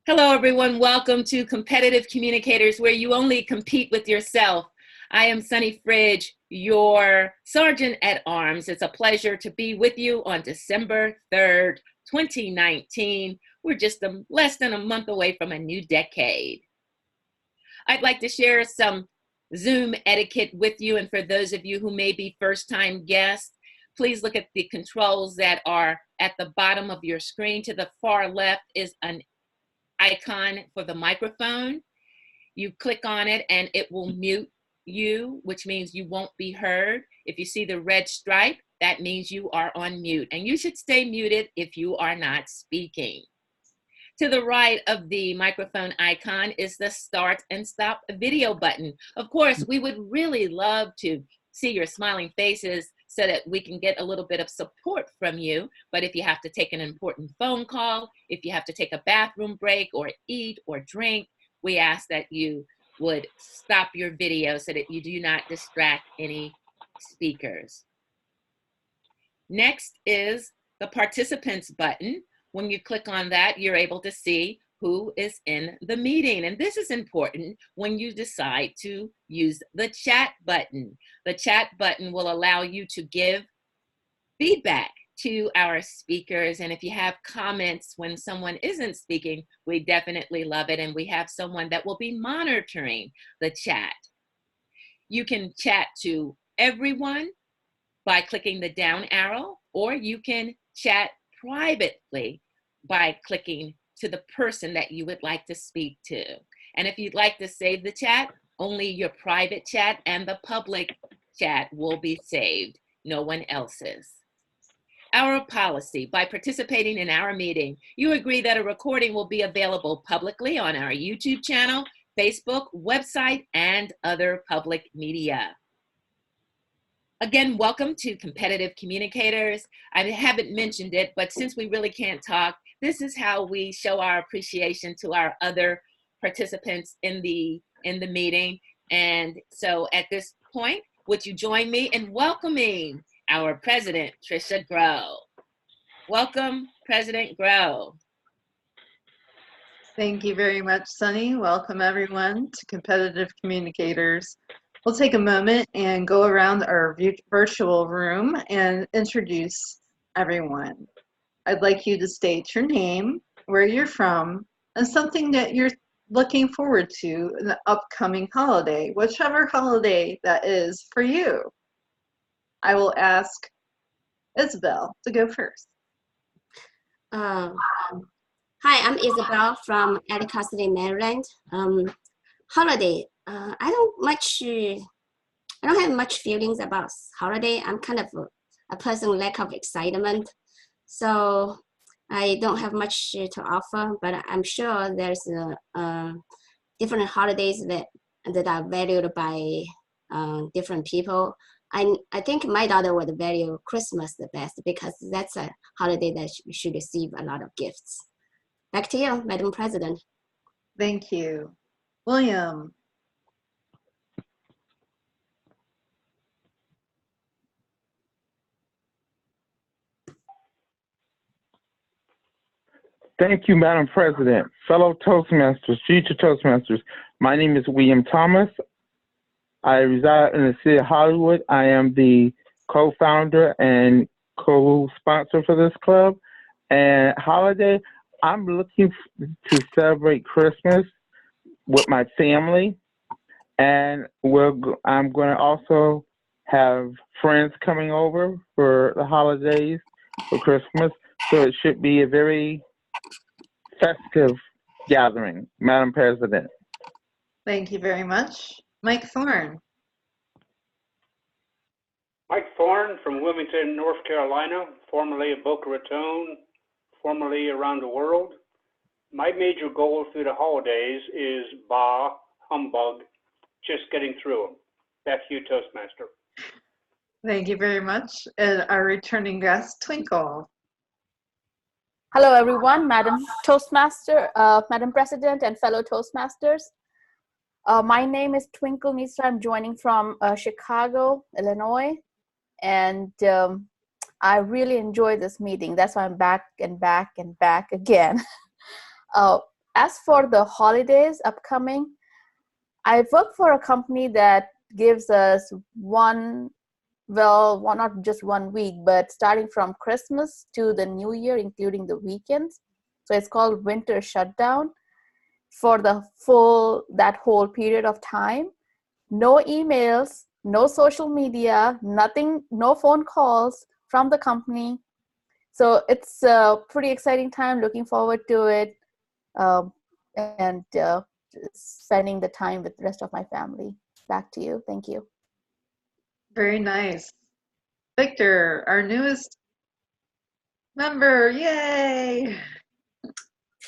Hello, everyone. Welcome to Competitive Communicators, where you only compete with yourself. I am Sunny Fridge, your Sergeant at Arms. It's a pleasure to be with you on December 3rd, 2019. We're just less than a month away from a new decade. I'd like to share some Zoom etiquette with you, and for those of you who may be first-time guests, please look at the controls that are at the bottom of your screen. To the far left is an icon for the microphone. You click on it and it will mute you, which means you won't be heard. If you see the red stripe, that means you are on mute, and you should stay muted if you are not speaking. To the right of the microphone icon is the start and stop video button. Of course, we would really love to see your smiling faces so that we can get a little bit of support from you. But if you have to take an important phone call, if you have to take a bathroom break or eat or drink, we ask that you would stop your video so that you do not distract any speakers. Next is the participants button. When you click on that, you're able to see who is in the meeting. And this is important when you decide to use the chat button. The chat button will allow you to give feedback to our speakers. And if you have comments when someone isn't speaking, we definitely love it. And we have someone that will be monitoring the chat. You can chat to everyone by clicking the down arrow, or you can chat privately by clicking to the person that you would like to speak to. And if you'd like to save the chat, only your private chat and the public chat will be saved, no one else's. Our policy: by participating in our meeting, you agree that a recording will be available publicly on our YouTube channel, Facebook, website, and other public media. Again, welcome to Competitive Communicators. I haven't mentioned it, but since we really can't talk, this is how we show our appreciation to our other participants in the meeting. And so at this point, would you join me in welcoming our President, Tricia Grow? Welcome, President Grow. Thank you very much, Sunny. Welcome everyone to Competitive Communicators. We'll take a moment and go around our virtual room and introduce everyone. I'd like you to state your name, where you're from, and something that you're looking forward to in the upcoming holiday, whichever holiday that is for you. I will ask Isabel to go first. Hi, I'm Isabel from Ellicott, Maryland. Holiday. I don't have much feelings about holiday. I'm kind of a person with lack of excitement, so I don't have much to offer. But I'm sure there's different holidays that are valued by different people. I think my daughter would value Christmas the best because that's a holiday that should receive a lot of gifts. Back to you, Madam President. Thank you. William. Thank you, Madam President. Fellow Toastmasters, future Toastmasters, my name is William Thomas. I reside in the city of Hollywood. I am the co-founder and co-sponsor for this club. And holiday, I'm looking to celebrate Christmas with my family. And I'm going to also have friends coming over for the holidays, for Christmas. So it should be a very festive gathering, Madam President. Thank you very much. Mike Thorn. Mike Thorn from Wilmington, North Carolina, formerly of Boca Raton, formerly around the world. My major goal through the holidays is bah, humbug, just getting through them. Back to you, Toastmaster. Thank you very much. And our returning guest, Twinkle. Hello, everyone, Madam Toastmaster, Madam President, and fellow Toastmasters. My name is Twinkle Misa. I'm joining from Chicago, Illinois, and I really enjoyed this meeting. That's why I'm back and back and back again. as for the holidays upcoming, I work for a company that gives us not just 1 week, but starting from Christmas to the New Year, including the weekends. So it's called winter shutdown for that whole period of time. No emails, no social media, nothing, no phone calls from the company. So it's a pretty exciting time, looking forward to it, and spending the time with the rest of my family. Back to you. Thank you. Very nice. Victor, our newest member, yay!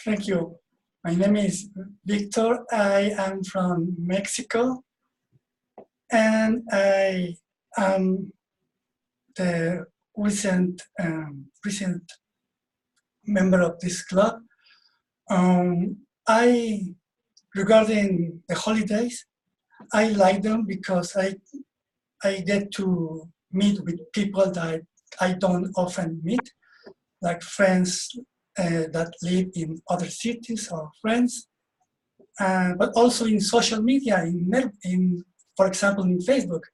Thank you. My name is Victor. I am from Mexico, and I am the recent member of this club. Regarding the holidays, I like them because I get to meet with people that I don't often meet, like friends that live in other cities or friends, but also in social media, for example, in Facebook.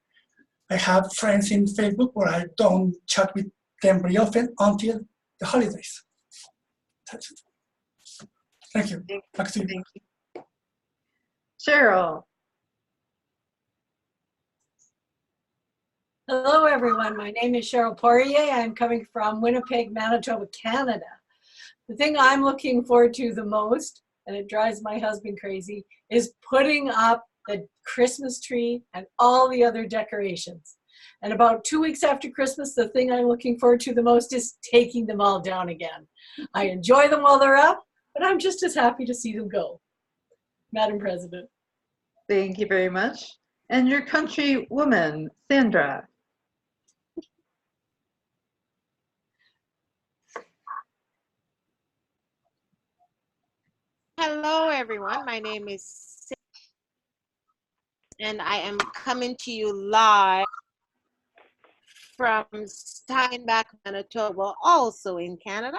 I have friends in Facebook where I don't chat with them very often until the holidays. That's it. Thank you. Back to you. Thank you. Cheryl. Hello, everyone. My name is Cheryl Poirier. I'm coming from Winnipeg, Manitoba, Canada. The thing I'm looking forward to the most, and it drives my husband crazy, is putting up the Christmas tree and all the other decorations. And about 2 weeks after Christmas, the thing I'm looking forward to the most is taking them all down again. I enjoy them while they're up, but I'm just as happy to see them go. Madam President. Thank you very much. And your countrywoman, Sandra. Hello, everyone. My name is Sarah, and I am coming to you live from Steinbach, Manitoba, also in Canada.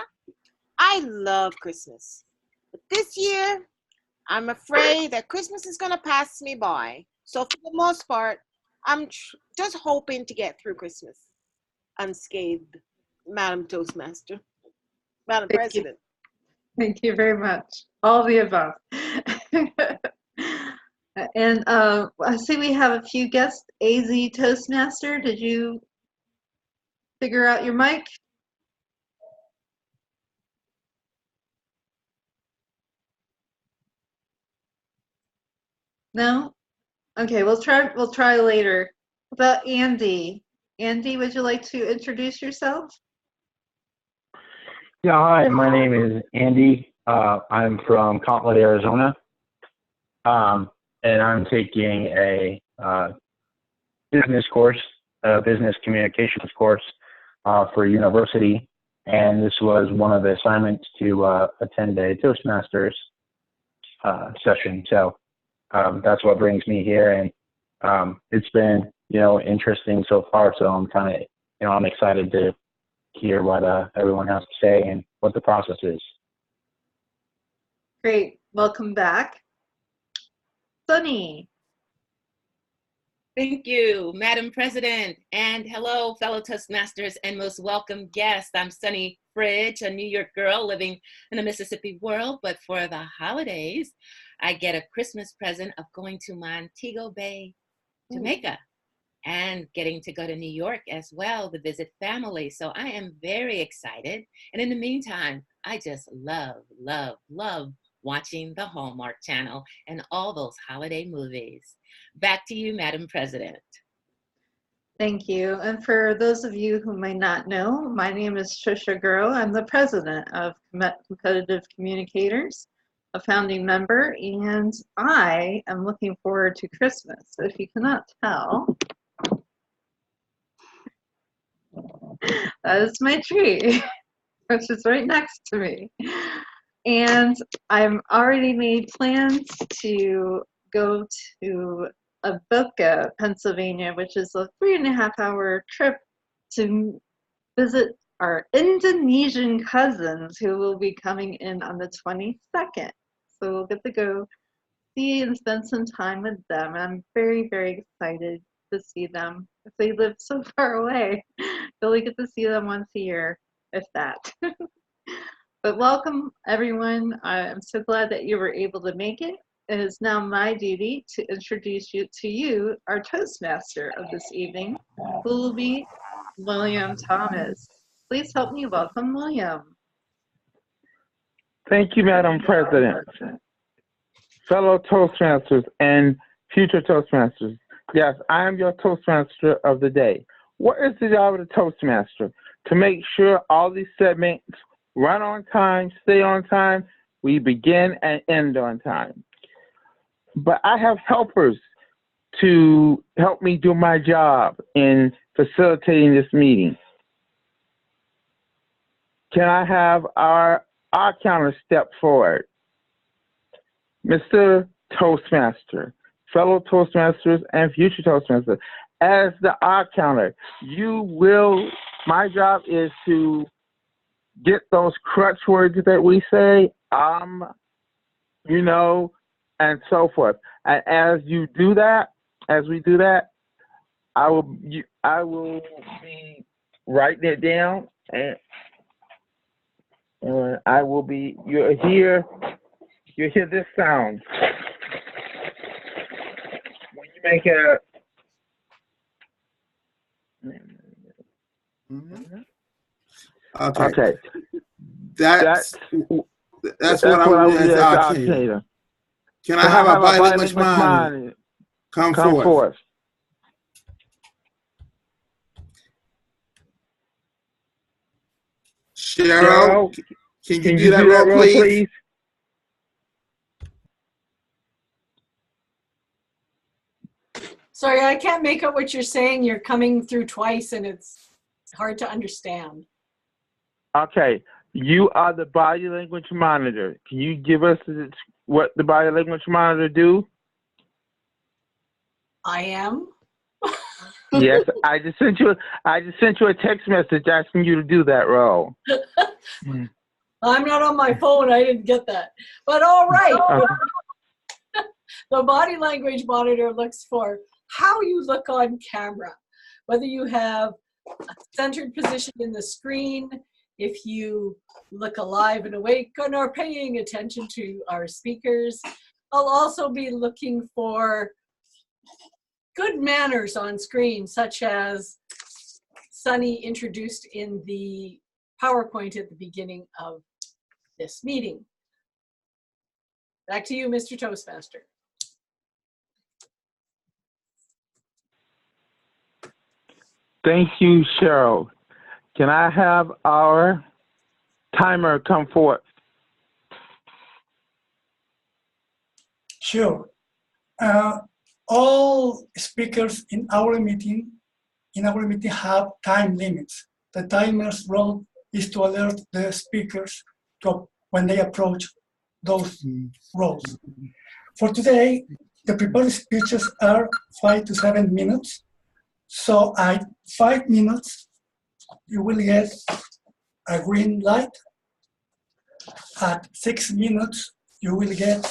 I love Christmas, but this year, I'm afraid that Christmas is going to pass me by. So for the most part, I'm just hoping to get through Christmas unscathed, Madam Toastmaster, Madam President. Thank you very much. All the above. And I see we have a few guests. AZ Toastmaster, did you figure out your mic? No? Okay, we'll try later. What about Andy? Andy, would you like to introduce yourself? Yeah, hi, my name is Andy. I'm from Cotlet, Arizona, and I'm taking a business course, a business communications course for university, and this was one of the assignments to attend a Toastmasters session. So that's what brings me here, and it's been, interesting so far. So I'm kind of, I'm excited to hear what everyone has to say and what the process is. Great. Welcome back. Sunny. Thank you, Madam President, and hello, fellow Toastmasters and most welcome guests. I'm Sunny Fridge, a New York girl living in the Mississippi world, but for the holidays, I get a Christmas present of going to Montego Bay, Jamaica, and getting to go to New York as well to visit family. So I am very excited. And in the meantime, I just love, love, love watching the Hallmark Channel and all those holiday movies. Back to you, Madam President. Thank you. And for those of you who may not know, my name is Tricia. I'm the president of Competitive Communicators, a founding member, and I am looking forward to Christmas. If you cannot tell, that is my tree, which is right next to me. And I've already made plans to go to Avoca, Pennsylvania, which is a 3.5-hour trip to visit our Indonesian cousins who will be coming in on the 22nd. so we'll get to go see and spend some time with them. I'm very, very excited to see them. If they live so far away, we only get to see them once a year, if that. But welcome, everyone. I'm so glad that you were able to make it. It is now my duty to introduce you to our Toastmaster of this evening, who will be William Thomas. Please help me welcome William. Thank you, Madam President. Fellow Toastmasters and future Toastmasters, yes, I am your Toastmaster of the day. What is the job of the Toastmaster? To make sure all these segments run on time, stay on time, we begin and end on time. But I have helpers to help me do my job in facilitating this meeting. Can I have our counter step forward? Mr. Toastmaster, fellow Toastmasters and future Toastmasters, as the counter, my job is to get those crutch words that we say, you know, and so forth. And as we do that, I will be writing it down, and you'll hear this sound. When you make a Okay. That's what I'm doing as arcade. Can I have a bilingual mind come forth? Cheryl, can you do that role, please? Sorry, I can't make out what you're saying. You're coming through twice and it's hard to understand. Okay, you are the body language monitor. Can you give us what the body language monitor do? I am. Yes, I just sent you a text message asking you to do that role. I'm not on my phone. I didn't get that. But all right. The body language monitor looks for how you look on camera, whether you have a centered position in the screen, if you look alive and awake and are paying attention to our speakers. I'll also be looking for good manners on screen, such as Sunny introduced in the PowerPoint at the beginning of this meeting. Back to you, Mr. Toastmaster. Thank you, Cheryl. Can I have our timer come forward? Sure. All speakers in our meeting have time limits. The timer's role is to alert the speakers when they approach those roles. For today, the prepared speeches are 5 to 7 minutes. So at 5 minutes, you will get a green light. At 6 minutes, you will get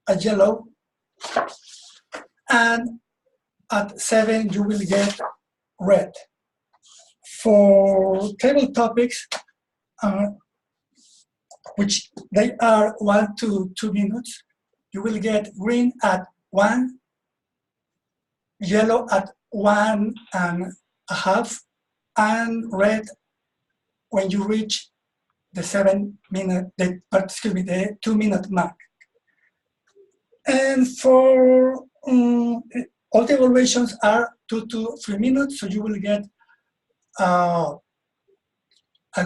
a yellow. And at 7, you will get red. For table topics, which they are 1 to 2 minutes, you will get green at 1, yellow at 1.5, and red when you reach the 2-minute mark. And for all the evaluations are 2 to 3 minutes, so you will get a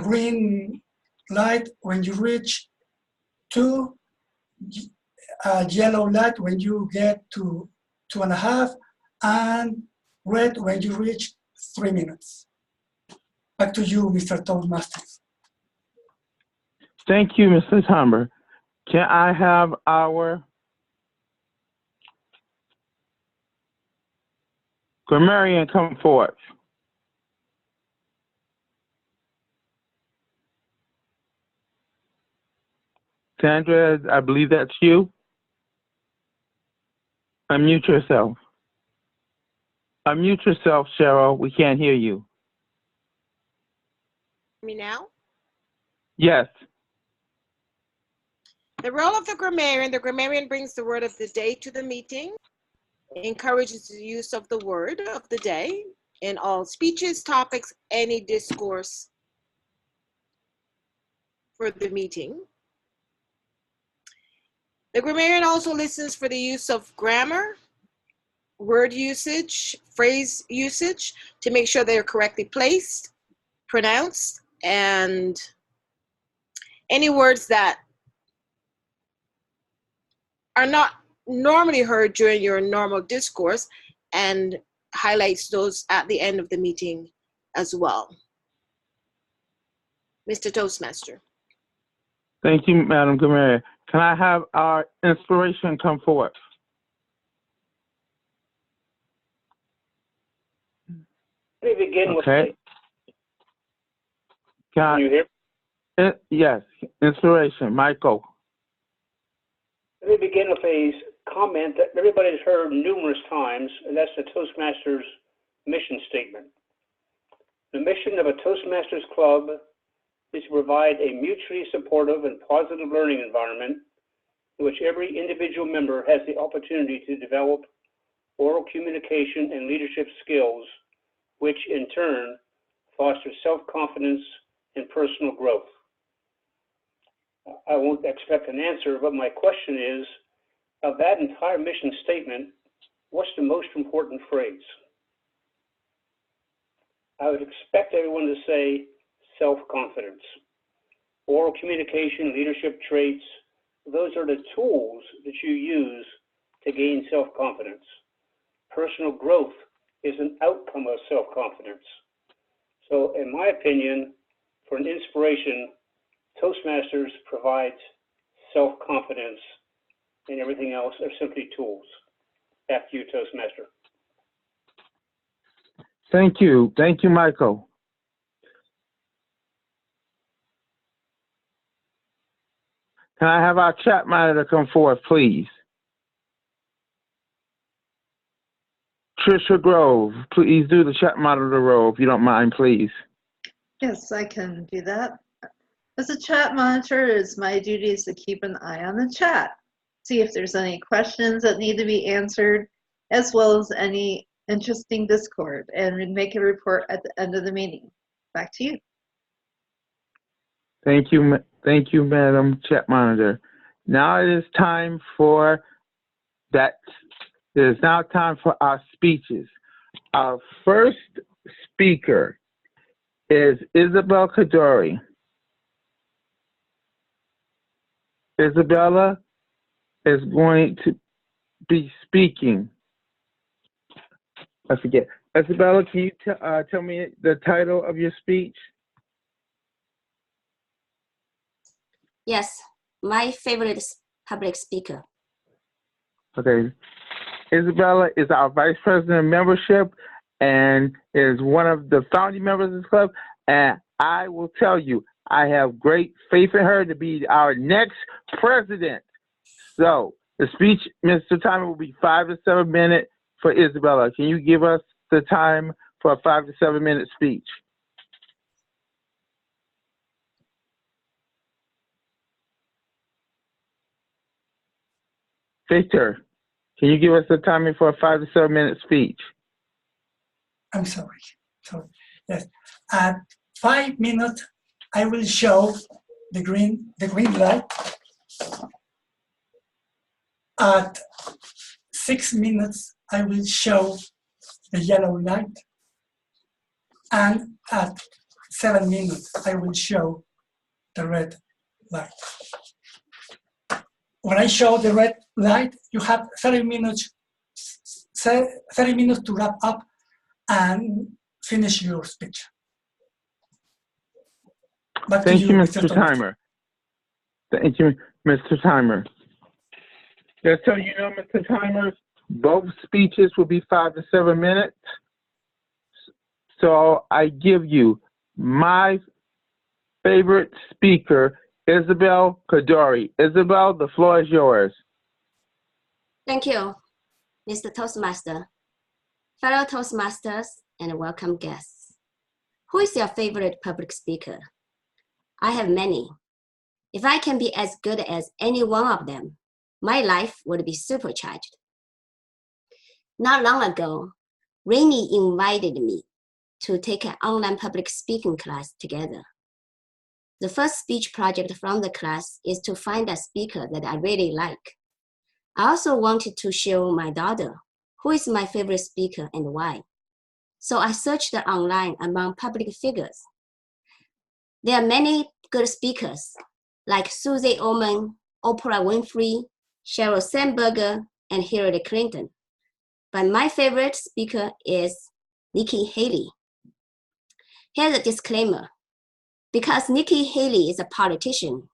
green light when you reach 2, a yellow light when you get to 2.5, and red when you reach 3 minutes. Back to you, Mr. Toastmaster. Thank you, Mr. Humber. Can I have our grammarian come forward? Sandra, I believe that's you. Unmute yourself. Unmute yourself, Cheryl. We can't hear you. Me now? Yes. The role of the grammarian brings the word of the day to the meeting, encourages the use of the word of the day in all speeches, topics, any discourse for the meeting. The grammarian also listens for the use of grammar, word usage, phrase usage to make sure they're correctly placed, pronounced, and any words that are not normally heard during your normal discourse, and highlights those at the end of the meeting as well. Mr. Toastmaster. Thank you, Madam Grammarian. Can I have our inspiration come forward? Let me begin with. Okay. Can you hear? Yes, inspiration, Michael. Let me begin with a comment that everybody's heard numerous times, and that's the Toastmasters mission statement. The mission of a Toastmasters Club is to provide a mutually supportive and positive learning environment in which every individual member has the opportunity to develop oral communication and leadership skills, which in turn foster self-confidence and personal growth. I won't expect an answer, but my question is, of that entire mission statement, what's the most important phrase? I would expect everyone to say self-confidence. Oral communication, leadership traits, those are the tools that you use to gain self-confidence. Personal growth is an outcome of self-confidence. So in my opinion, for an inspiration, Toastmasters provides self-confidence, and everything else are simply tools. Back to you, Toastmaster. Thank you. Thank you, Michael. Can I have our chat monitor come forward, please? Tricia Grove, please do the chat monitor role, if you don't mind, please. Yes, I can do that. As a chat monitor, it's my duty is to keep an eye on the chat, see if there's any questions that need to be answered, as well as any interesting discord, and make a report at the end of the meeting. Back to you. Thank you, Madam Chat Monitor. Now it is time for that. It is now time for our speeches. Our first speaker is Isabel Kadori. Isabella is going to be speaking. I forget. Isabella, can you tell me the title of your speech? Yes, my favorite public speaker. Okay. Isabella is our Vice President of Membership and is one of the founding members of this club. And I will tell you, I have great faith in her to be our next president. So the speech, Mr. Timer, will be 5 to 7 minutes for Isabella. Can you give us the time for a 5 to 7 minute speech? Victor, can you give us the timing for a 5 to 7 minute speech? I'm sorry. Yes. At 5 minutes, I will show the green light. At 6 minutes, I will show the yellow light. And at 7 minutes, I will show the red light. When I show the red light, you have 30 minutes to wrap up and finish your speech. Thank you, Mr. Timer. Thank you, Mr. Timer. Just so you know, Mr. Timer, both speeches will be 5 to 7 minutes. So I give you my favorite speaker Isabel Kadori. Isabel, the floor is yours. Thank you, Mr. Toastmaster, fellow Toastmasters, and welcome guests. Who is your favorite public speaker? I have many. If I can be as good as any one of them, my life would be supercharged. Not long ago, Rainy invited me to take an online public speaking class together. The first speech project from the class is to find a speaker that I really like. I also wanted to show my daughter who is my favorite speaker and why. So I searched online among public figures. There are many good speakers like Susie Orman, Oprah Winfrey, Sheryl Sandberg, and Hillary Clinton. But my favorite speaker is Nikki Haley. Here's a disclaimer. Because Nikki Haley is a politician,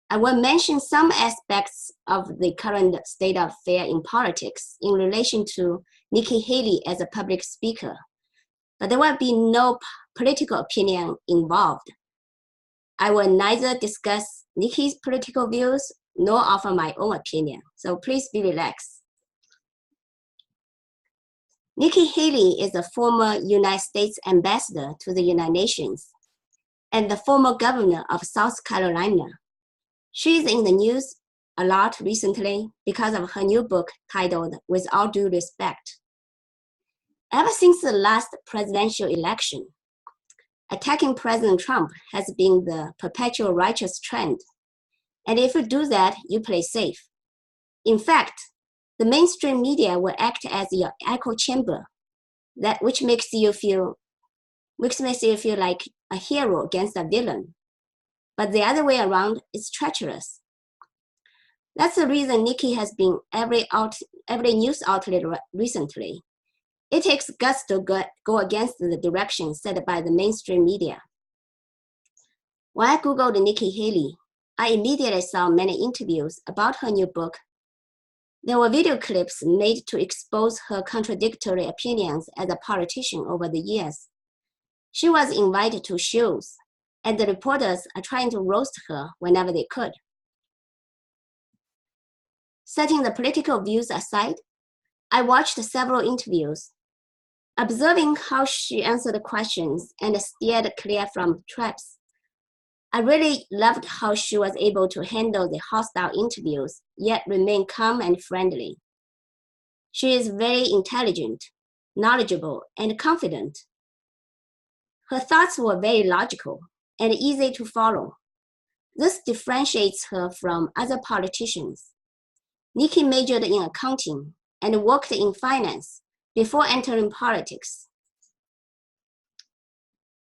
I will mention some aspects of the current state of affairs in politics in relation to Nikki Haley as a public speaker, but there will be no political opinion involved. I will neither discuss Nikki's political views nor offer my own opinion, so please be relaxed. Nikki Haley is a former United States ambassador to the United Nations and the former governor of South Carolina. She is in the news a lot recently because of her new book titled With All Due Respect. Ever since the last presidential election, attacking President Trump has been the perpetual righteous trend. And if you do that, you play safe. In fact, the mainstream media will act as your echo chamber, which makes you feel like a hero against a villain. But the other way around is treacherous. That's the reason Nikki has been every news outlet recently. It takes guts to go against the direction set by the mainstream media. When I Googled Nikki Haley, I immediately saw many interviews about her new book. There were video clips made to expose her contradictory opinions as a politician over the years. She was invited to shows, and the reporters are trying to roast her whenever they could. Setting the political views aside, I watched several interviews, observing how she answered questions and steered clear from traps. I really loved how she was able to handle the hostile interviews, yet remain calm and friendly. She is very intelligent, knowledgeable, and confident. Her thoughts were very logical and easy to follow. This differentiates her from other politicians. Nikki majored in accounting and worked in finance before entering politics.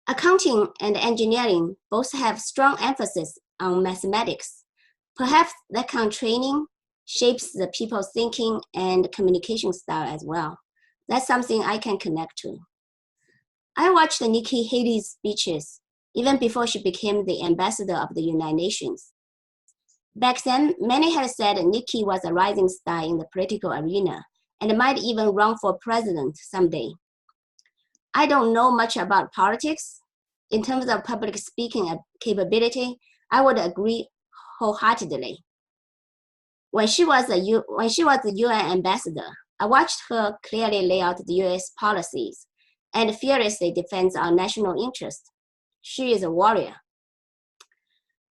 Accounting and engineering both have strong emphasis on mathematics. Perhaps that kind of training shapes the people's thinking and communication style as well. That's something I can connect to. I watched Nikki Haley's speeches even before she became the ambassador of the United Nations. Back then, many had said Nikki was a rising star in the political arena and might even run for president someday. I don't know much about politics. In terms of public speaking capability, I would agree wholeheartedly. When she was the UN ambassador, I watched her clearly lay out the US policies and fearlessly defend our national interest. She is a warrior.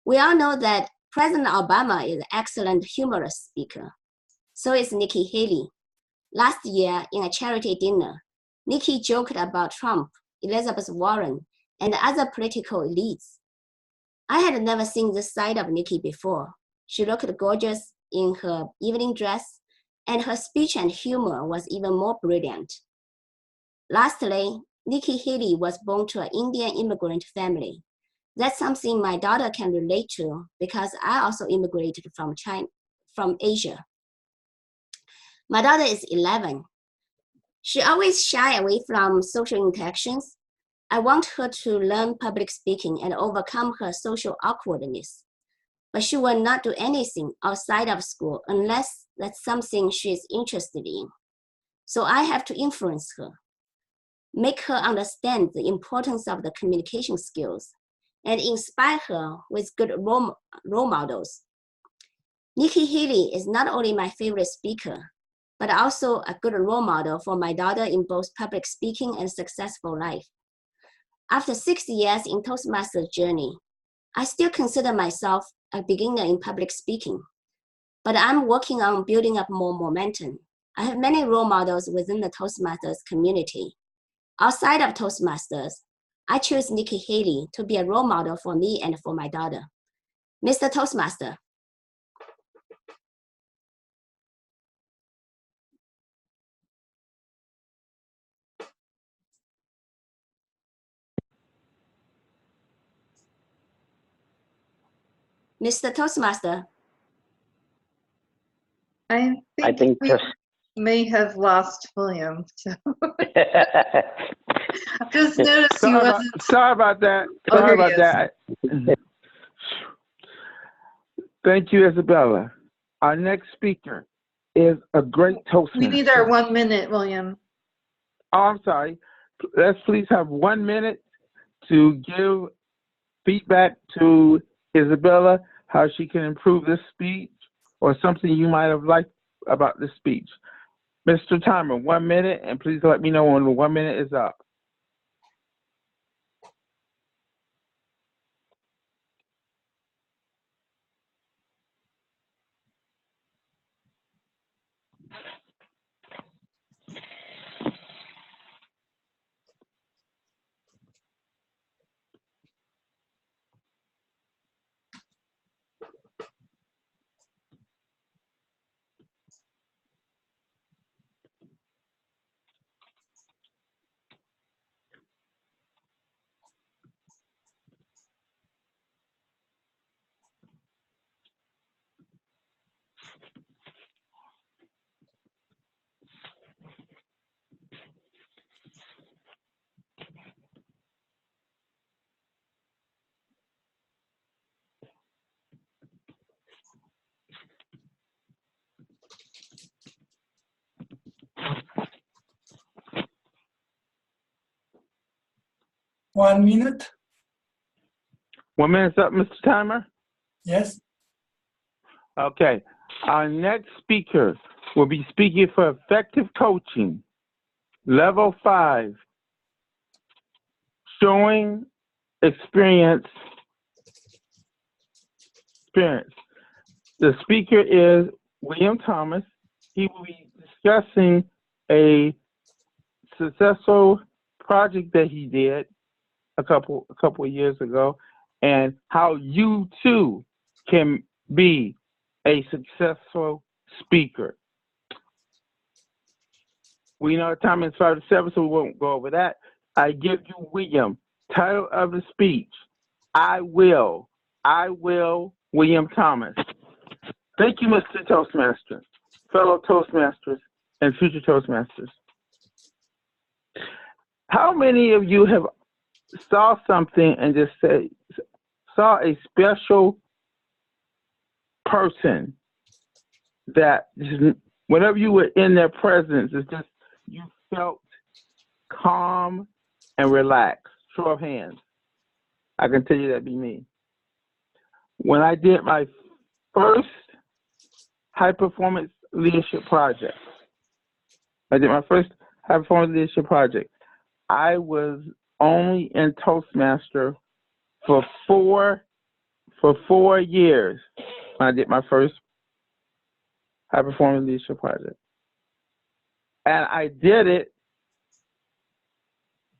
We all know that President Obama is an excellent humorous speaker. So is Nikki Haley. Last year, in a charity dinner, Nikki joked about Trump, Elizabeth Warren, and other political elites. I had never seen this side of Nikki before. She looked gorgeous in her evening dress, and her speech and humor was even more brilliant. Lastly, Nikki Haley was born to an Indian immigrant family. That's something my daughter can relate to because I also immigrated from Asia. My daughter is 11. She always shy away from social interactions. I want her to learn public speaking and overcome her social awkwardness. But she will not do anything outside of school unless that's something she is interested in. So I have to influence her, make her understand the importance of the communication skills, and inspire her with good role models. Nikki Haley is not only my favorite speaker, but also a good role model for my daughter in both public speaking and successful life. After 6 years in Toastmaster journey, I still consider myself a beginner in public speaking, but I'm working on building up more momentum. I have many role models within the Toastmasters community. Outside of Toastmasters, I choose Nikki Haley to be a role model for me and for my daughter. Mr. Toastmaster. Mr. Toastmaster. I think we may have lost William. So. Just noticed he wasn't. Sorry about that. Sorry about that. Thank you, Isabella. Our next speaker is a great Toastmaster. We need our 1 minute, William. Oh, I'm sorry. Let's please have 1 minute to give feedback to Isabella, how she can improve this speech or something you might have liked about this speech. Mr. Timer, 1 minute, and please let me know when the 1 minute is up. One minute. 1 minute's up, Mr. Timer? Yes. Okay. Our next speaker will be speaking for effective coaching, level 5, showing experience. The speaker is William Thomas. He will be discussing a successful project that he did a couple of years ago, and how you too can be a successful speaker. We know time is 5 to 7, so we won't go over that. I give you William. Title of the speech: I will, William Thomas. Thank you, Mr. Toastmaster, fellow Toastmasters, and future Toastmasters. How many of you have saw something and just saw a special person that just, whenever you were in their presence, it's just you felt calm and relaxed? Show of hands. I can tell you that'd be me. When I did my first high performance leadership project, I was only in Toastmaster for 4 years when I did my first high performance leadership project. And I did it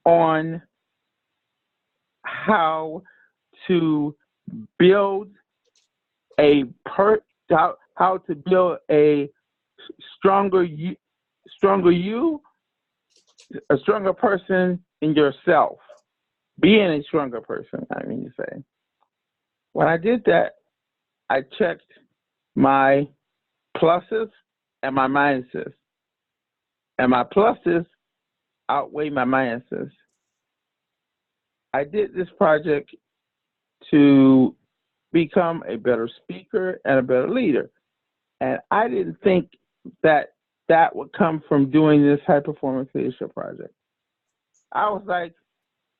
on how to build a stronger a stronger person in yourself. Being a stronger person, I mean to say. When I did that, I checked my pluses and my minuses. And my pluses outweigh my minuses. I did this project to become a better speaker and a better leader. And I didn't think that that would come from doing this high performance leadership project. I was like,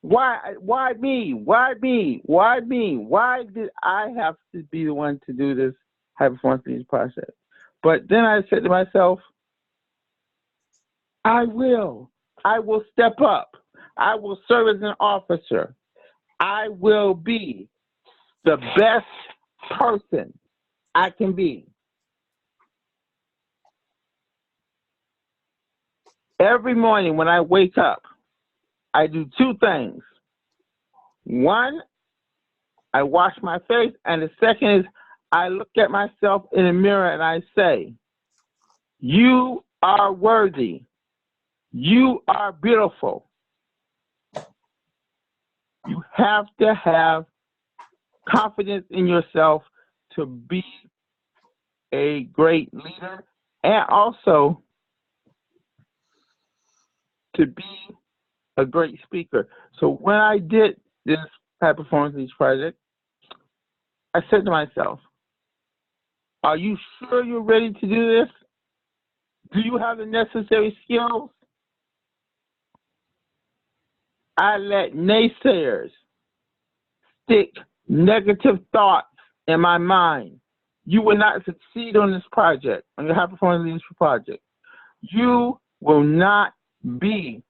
Why me? Why me? Why me? Why did I have to be the one to do this high performance leadership process? But then I said to myself, I will step up. I will serve as an officer. I will be the best person I can be. Every morning when I wake up, I do two things. One, I wash my face, and the second is I look at myself in the mirror and I say, you are worthy. You are beautiful. You have to have confidence in yourself to be a great leader and also to be a great speaker. So when I did this high performance leadership project, I said to myself, are you sure you're ready to do this? Do you have the necessary skills? I let naysayers stick negative thoughts in my mind. You will not succeed on this project, on your high performance leadership project. You will not be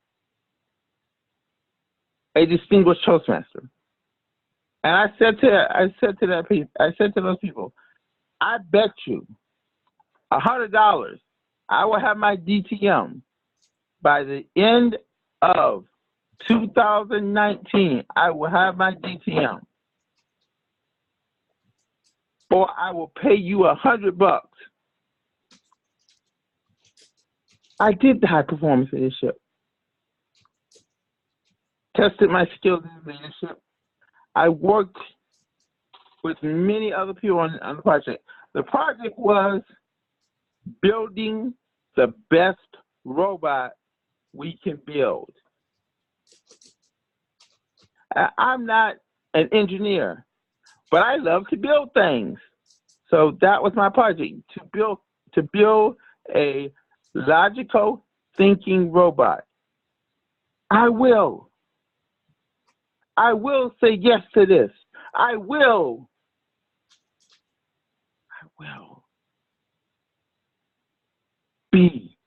a distinguished Toastmaster. And I said to those people, I bet you $100 I will have my DTM by the end of 2019. I will have my DTM, or I will pay you $100. I did the high performance leadership, tested my skills in leadership. I worked with many other people on the project. The project was building the best robot we can build. I'm not an engineer, but I love to build things. So that was my project, to build a logical thinking robot. I will say yes to this. I will be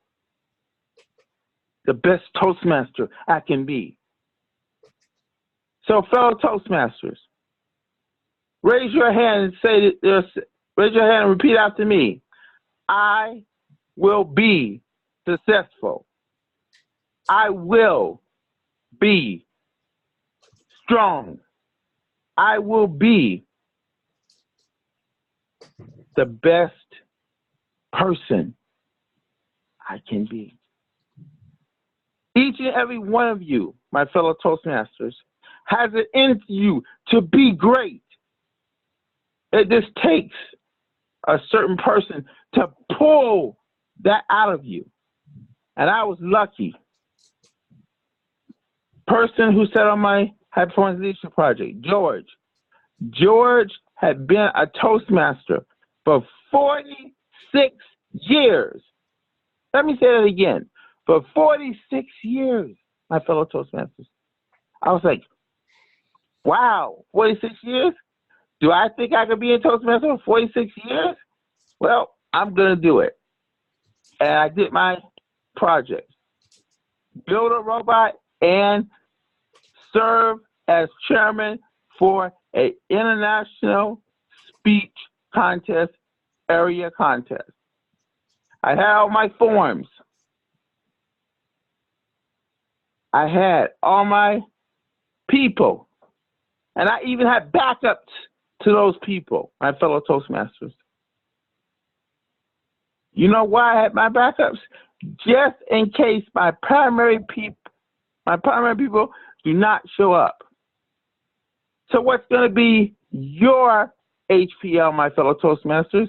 the best Toastmaster I can be. So fellow Toastmasters, raise your hand and raise your hand and repeat after me. I will be successful. I will be strong. I will be the best person I can be. Each and every one of you, my fellow Toastmasters, has it in you to be great. It just takes a certain person to pull that out of you. And I was lucky. Person who sat on my high performance leadership project, George. George had been a Toastmaster for 46 years. Let me say that again. For 46 years, my fellow Toastmasters. I was like, wow, 46 years? Do I think I could be a Toastmaster for 46 years? Well, I'm going to do it. And I did my project. Build a robot and serve as chairman for an international speech contest, area contest. I had all my forms. I had all my people. And I even had backups to those people, my fellow Toastmasters. You know why I had my backups? Just in case my primary people do not show up. So what's going to be your HPL, my fellow Toastmasters?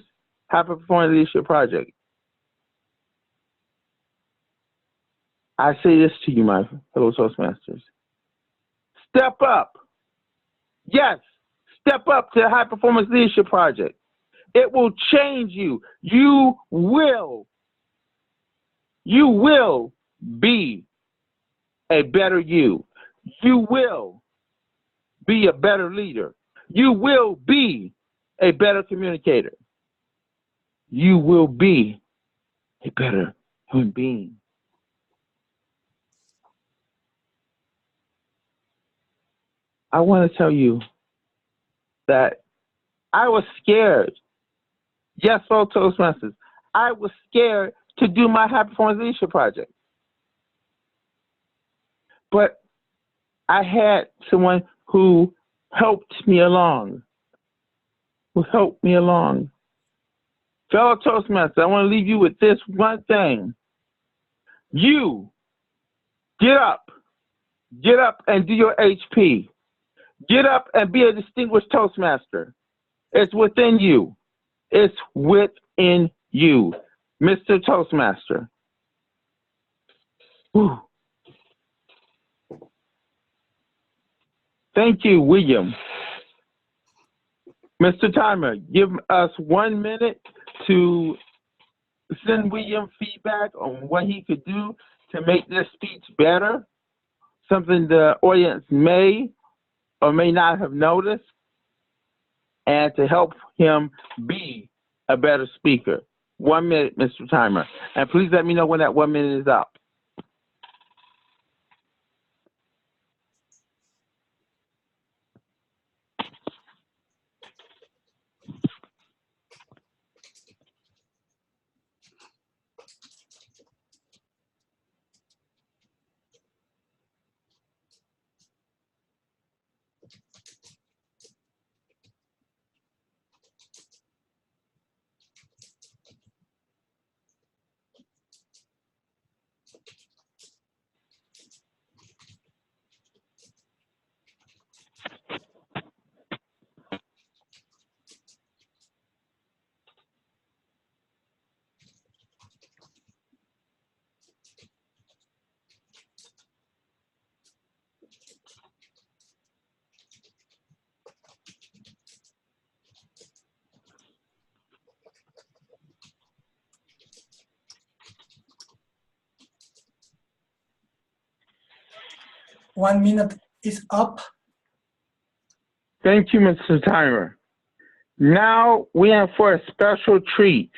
High Performance Leadership Project. I say this to you, my fellow Toastmasters. Step up. Yes, step up to the High Performance Leadership Project. It will change you. You will be a better you. You will be a better leader. You will be a better communicator. You will be a better human being. I want to tell you that I was scared. Yes, fellow Toastmasters, I was scared to do my high performance leadership project. But I had someone who helped me along. Fellow Toastmasters, I want to leave you with this one thing. You get up and do your HP. Get up and be a distinguished Toastmaster. It's within you. It's within you, Mr. Toastmaster. Whew. Thank you, William. Mr. Timer, give us 1 minute to send William feedback on what he could do to make this speech better, something the audience may or may not have noticed, and to help him be a better speaker. 1 minute, Mr. Timer. And please let me know when that 1 minute is up. One minute is up. Thank you, Mr. Timer. Now we have for a special treat.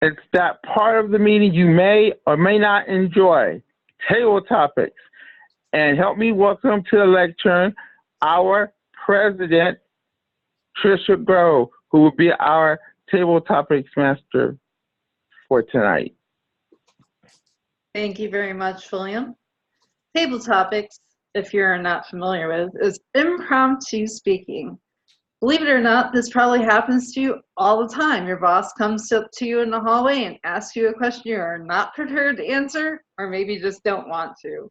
It's that part of the meeting you may or may not enjoy, table topics. And help me welcome to the lectern our president, Tricia Grove, who will be our table topics master for tonight. Thank you very much, William. Table topics, if you're not familiar with, is impromptu speaking. Believe it or not, this probably happens to you all the time. Your boss comes up to you in the hallway and asks you a question you are not prepared to answer, or maybe just don't want to.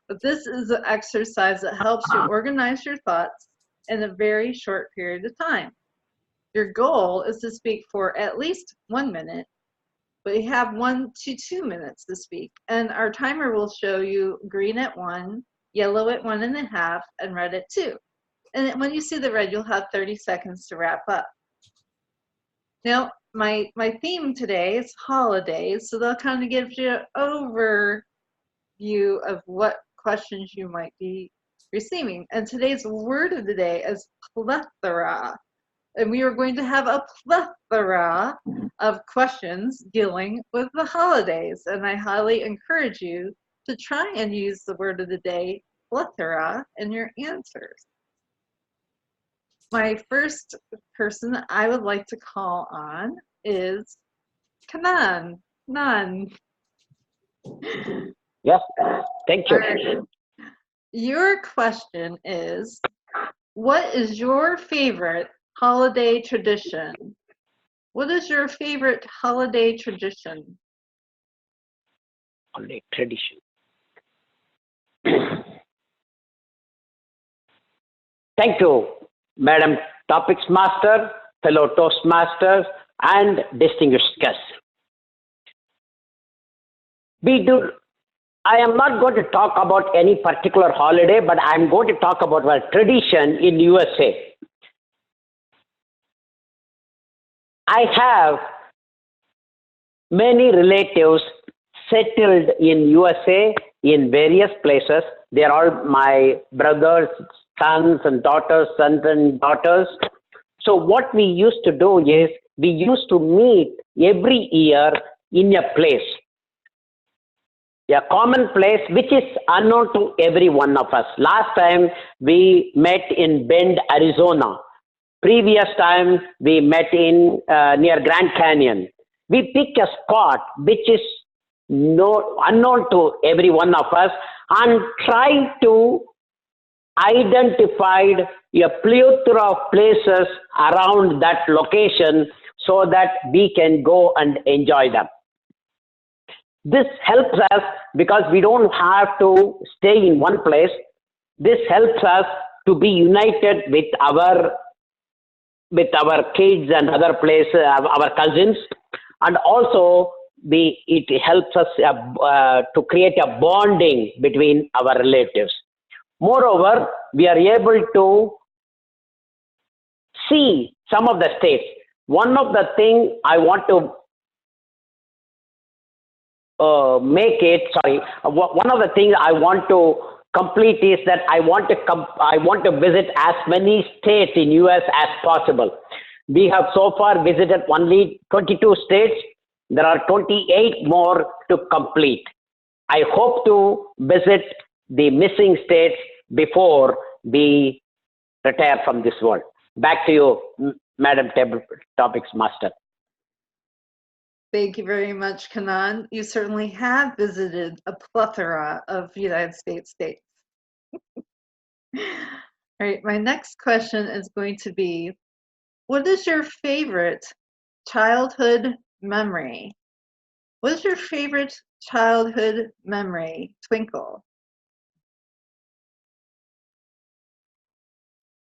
But this is an exercise that helps you organize your thoughts in a very short period of time. Your goal is to speak for at least 1 minute, but you have 1 to 2 minutes to speak. And our timer will show you green at 1, yellow at 1.5, and red at 2. And when you see the red, you'll have 30 seconds to wrap up. Now, my theme today is holidays, so that'll kind of give you an overview of what questions you might be receiving. And today's word of the day is plethora. And we are going to have a plethora of questions dealing with the holidays. And I highly encourage you to try and use the word of the day, plethora, in your answers. My first person I would like to call on is Kannan. None. Yes, thank you. Right. Your question is, what is your favorite holiday tradition? What is your favorite holiday tradition? Holiday tradition. Thank you, Madam Topics Master, fellow Toastmasters, and distinguished guests. I am not going to talk about any particular holiday, but I'm going to talk about a tradition in USA. I have many relatives settled in USA in various places. They're all my brothers, sons and daughters. So what we used to do is we used to meet every year in a place, a common place which is unknown to every one of us. Last time we met in Bend, Arizona. Previous time we met in near Grand Canyon. We pick a spot which is unknown to every one of us and try to identify a plethora of places around that location so that we can go and enjoy them. This helps us because we don't have to stay in one place. This helps us to be united with our kids and other places, our cousins, and also it helps us to create a bonding between our relatives. Moreover, we are able to see some of the states. One of the things I want to one of the things I want to complete is that I want to visit as many states in US as possible. We have so far visited only 22 states. There are 28 more to complete. I hope to visit the missing states before we retire from this world. Back to you, Madam Topics Master. Thank you very much, Kannan. You certainly have visited a plethora of United States states. All right, my next question is going to be, what is your favorite childhood memory? What is your favorite childhood memory, Twinkle?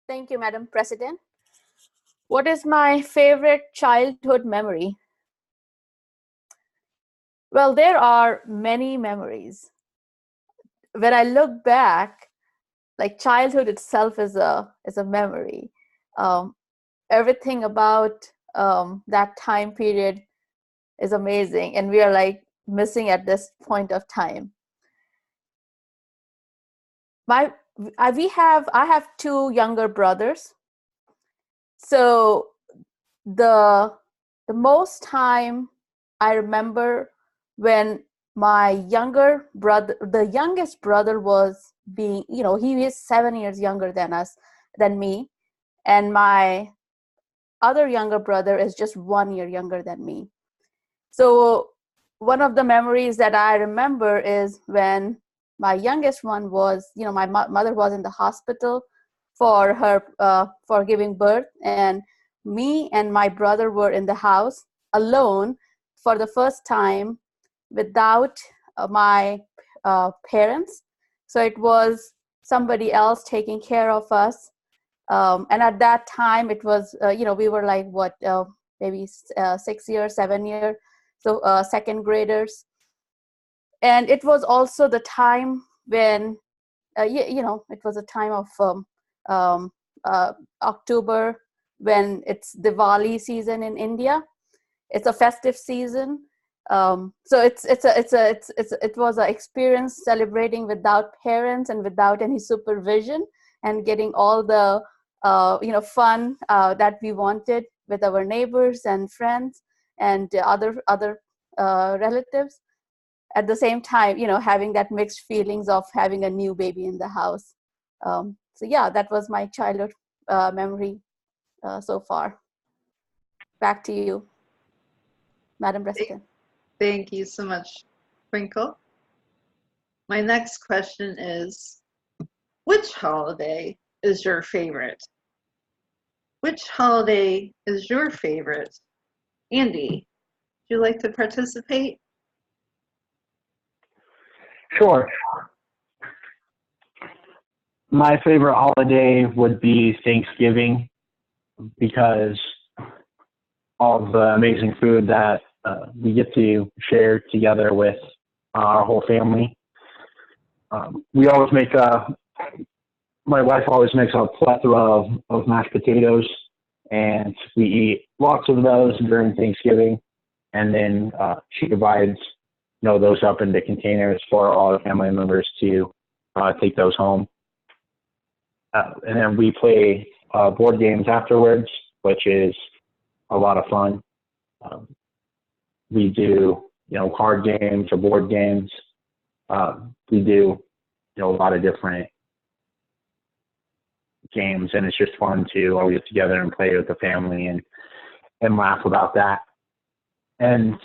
Thank you, Madam President. What is my favorite childhood memory? Well, there are many memories. When I look back, like childhood itself is a memory. Everything about that time period is amazing, and we are like missing at this point of time. I have two younger brothers, so the most time I remember when my the youngest brother was being, he is 7 years younger than me, and my other younger brother is just 1 year younger than me. So one of the memories that I remember is when my youngest one was, my mother was in the hospital for giving birth, and me and my brother were in the house alone for the first time without my parents. So it was somebody else taking care of us. And at that time it was, we were like, maybe 6 years, 7 years, so second graders. And it was also the time when, it was a time of October, when it's Diwali season in India. It's a festive season. So it was an experience celebrating without parents and without any supervision, and getting all the fun that we wanted with our neighbors and friends and other relatives. At the same time, having that mixed feelings of having a new baby in the house. So yeah, that was my childhood memory so far. Back to you, Madam President. Thank you so much, Twinkle. My next question is, which holiday is your favorite? Which holiday is your favorite? Andy, would you like to participate? Sure. My favorite holiday would be Thanksgiving, because all of the amazing food that we get to share together with our whole family. We always make my wife always makes a plethora of mashed potatoes, and we eat lots of those during Thanksgiving. And then she divides those up into containers for all the family members to take those home. And then we play board games afterwards, which is a lot of fun. We do, card games or board games. We do, a lot of different games, and it's just fun to all get together and play with the family and laugh about that. And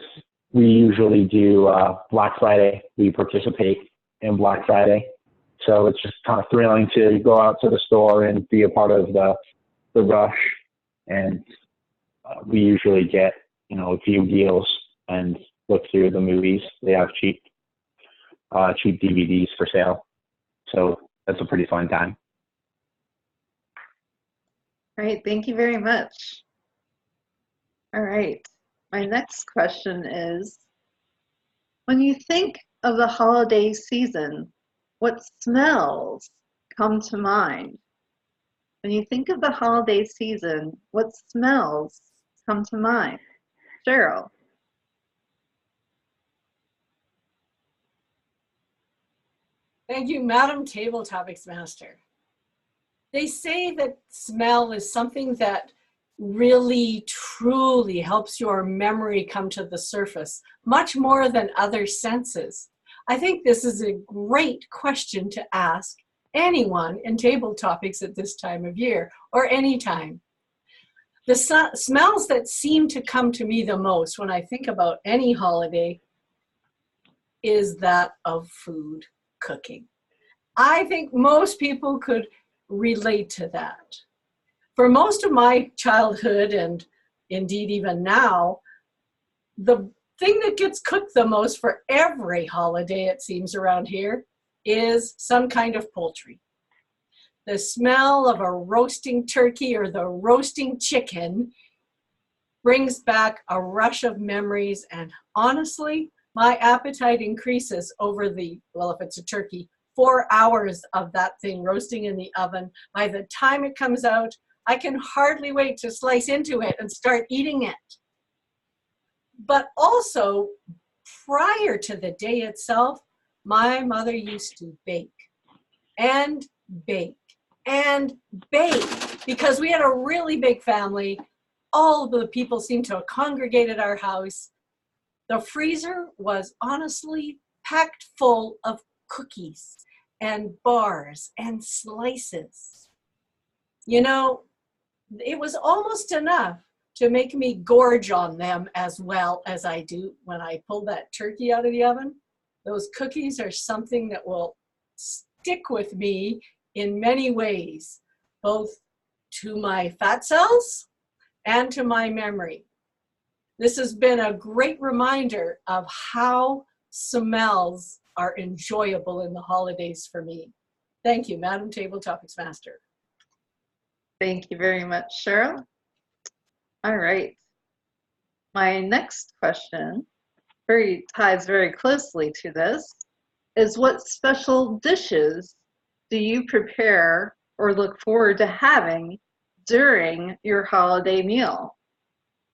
we usually do Black Friday. We participate in Black Friday. So it's just kind of thrilling to go out to the store and be a part of the rush. And we usually get, a few deals and look through the movies. They have cheap DVDs for sale. So that's a pretty fun time. All right, thank you very much. All right, my next question is, when you think of the holiday season, what smells come to mind? When you think of the holiday season, what smells come to mind? Cheryl. Thank you, Madam Table Topics Master. They say that smell is something that really, truly helps your memory come to the surface, much more than other senses. I think this is a great question to ask anyone in table topics at this time of year, or any time. The smells that seem to come to me the most when I think about any holiday is that of food cooking. I think most people could relate to that. For most of my childhood, and indeed even now, the thing that gets cooked the most for every holiday, it seems, around here is some kind of poultry. The smell of a roasting turkey or the roasting chicken brings back a rush of memories, and honestly, my appetite increases over the, well, if it's a turkey, 4 hours of that thing roasting in the oven. By the time it comes out, I can hardly wait to slice into it and start eating it. But also, prior to the day itself, my mother used to bake and bake and bake, because we had a really big family. All of the people seemed to congregate at our house. The freezer was honestly packed full of cookies and bars and slices. It was almost enough to make me gorge on them as well as I do when I pull that turkey out of the oven. Those cookies are something that will stick with me in many ways, both to my fat cells and to my memory. This has been a great reminder of how smells are enjoyable in the holidays for me. Thank you, Madam Table Topics Master. Thank you very much, Cheryl. All right. My next question ties very closely to this is, what special dishes do you prepare or look forward to having during your holiday meal?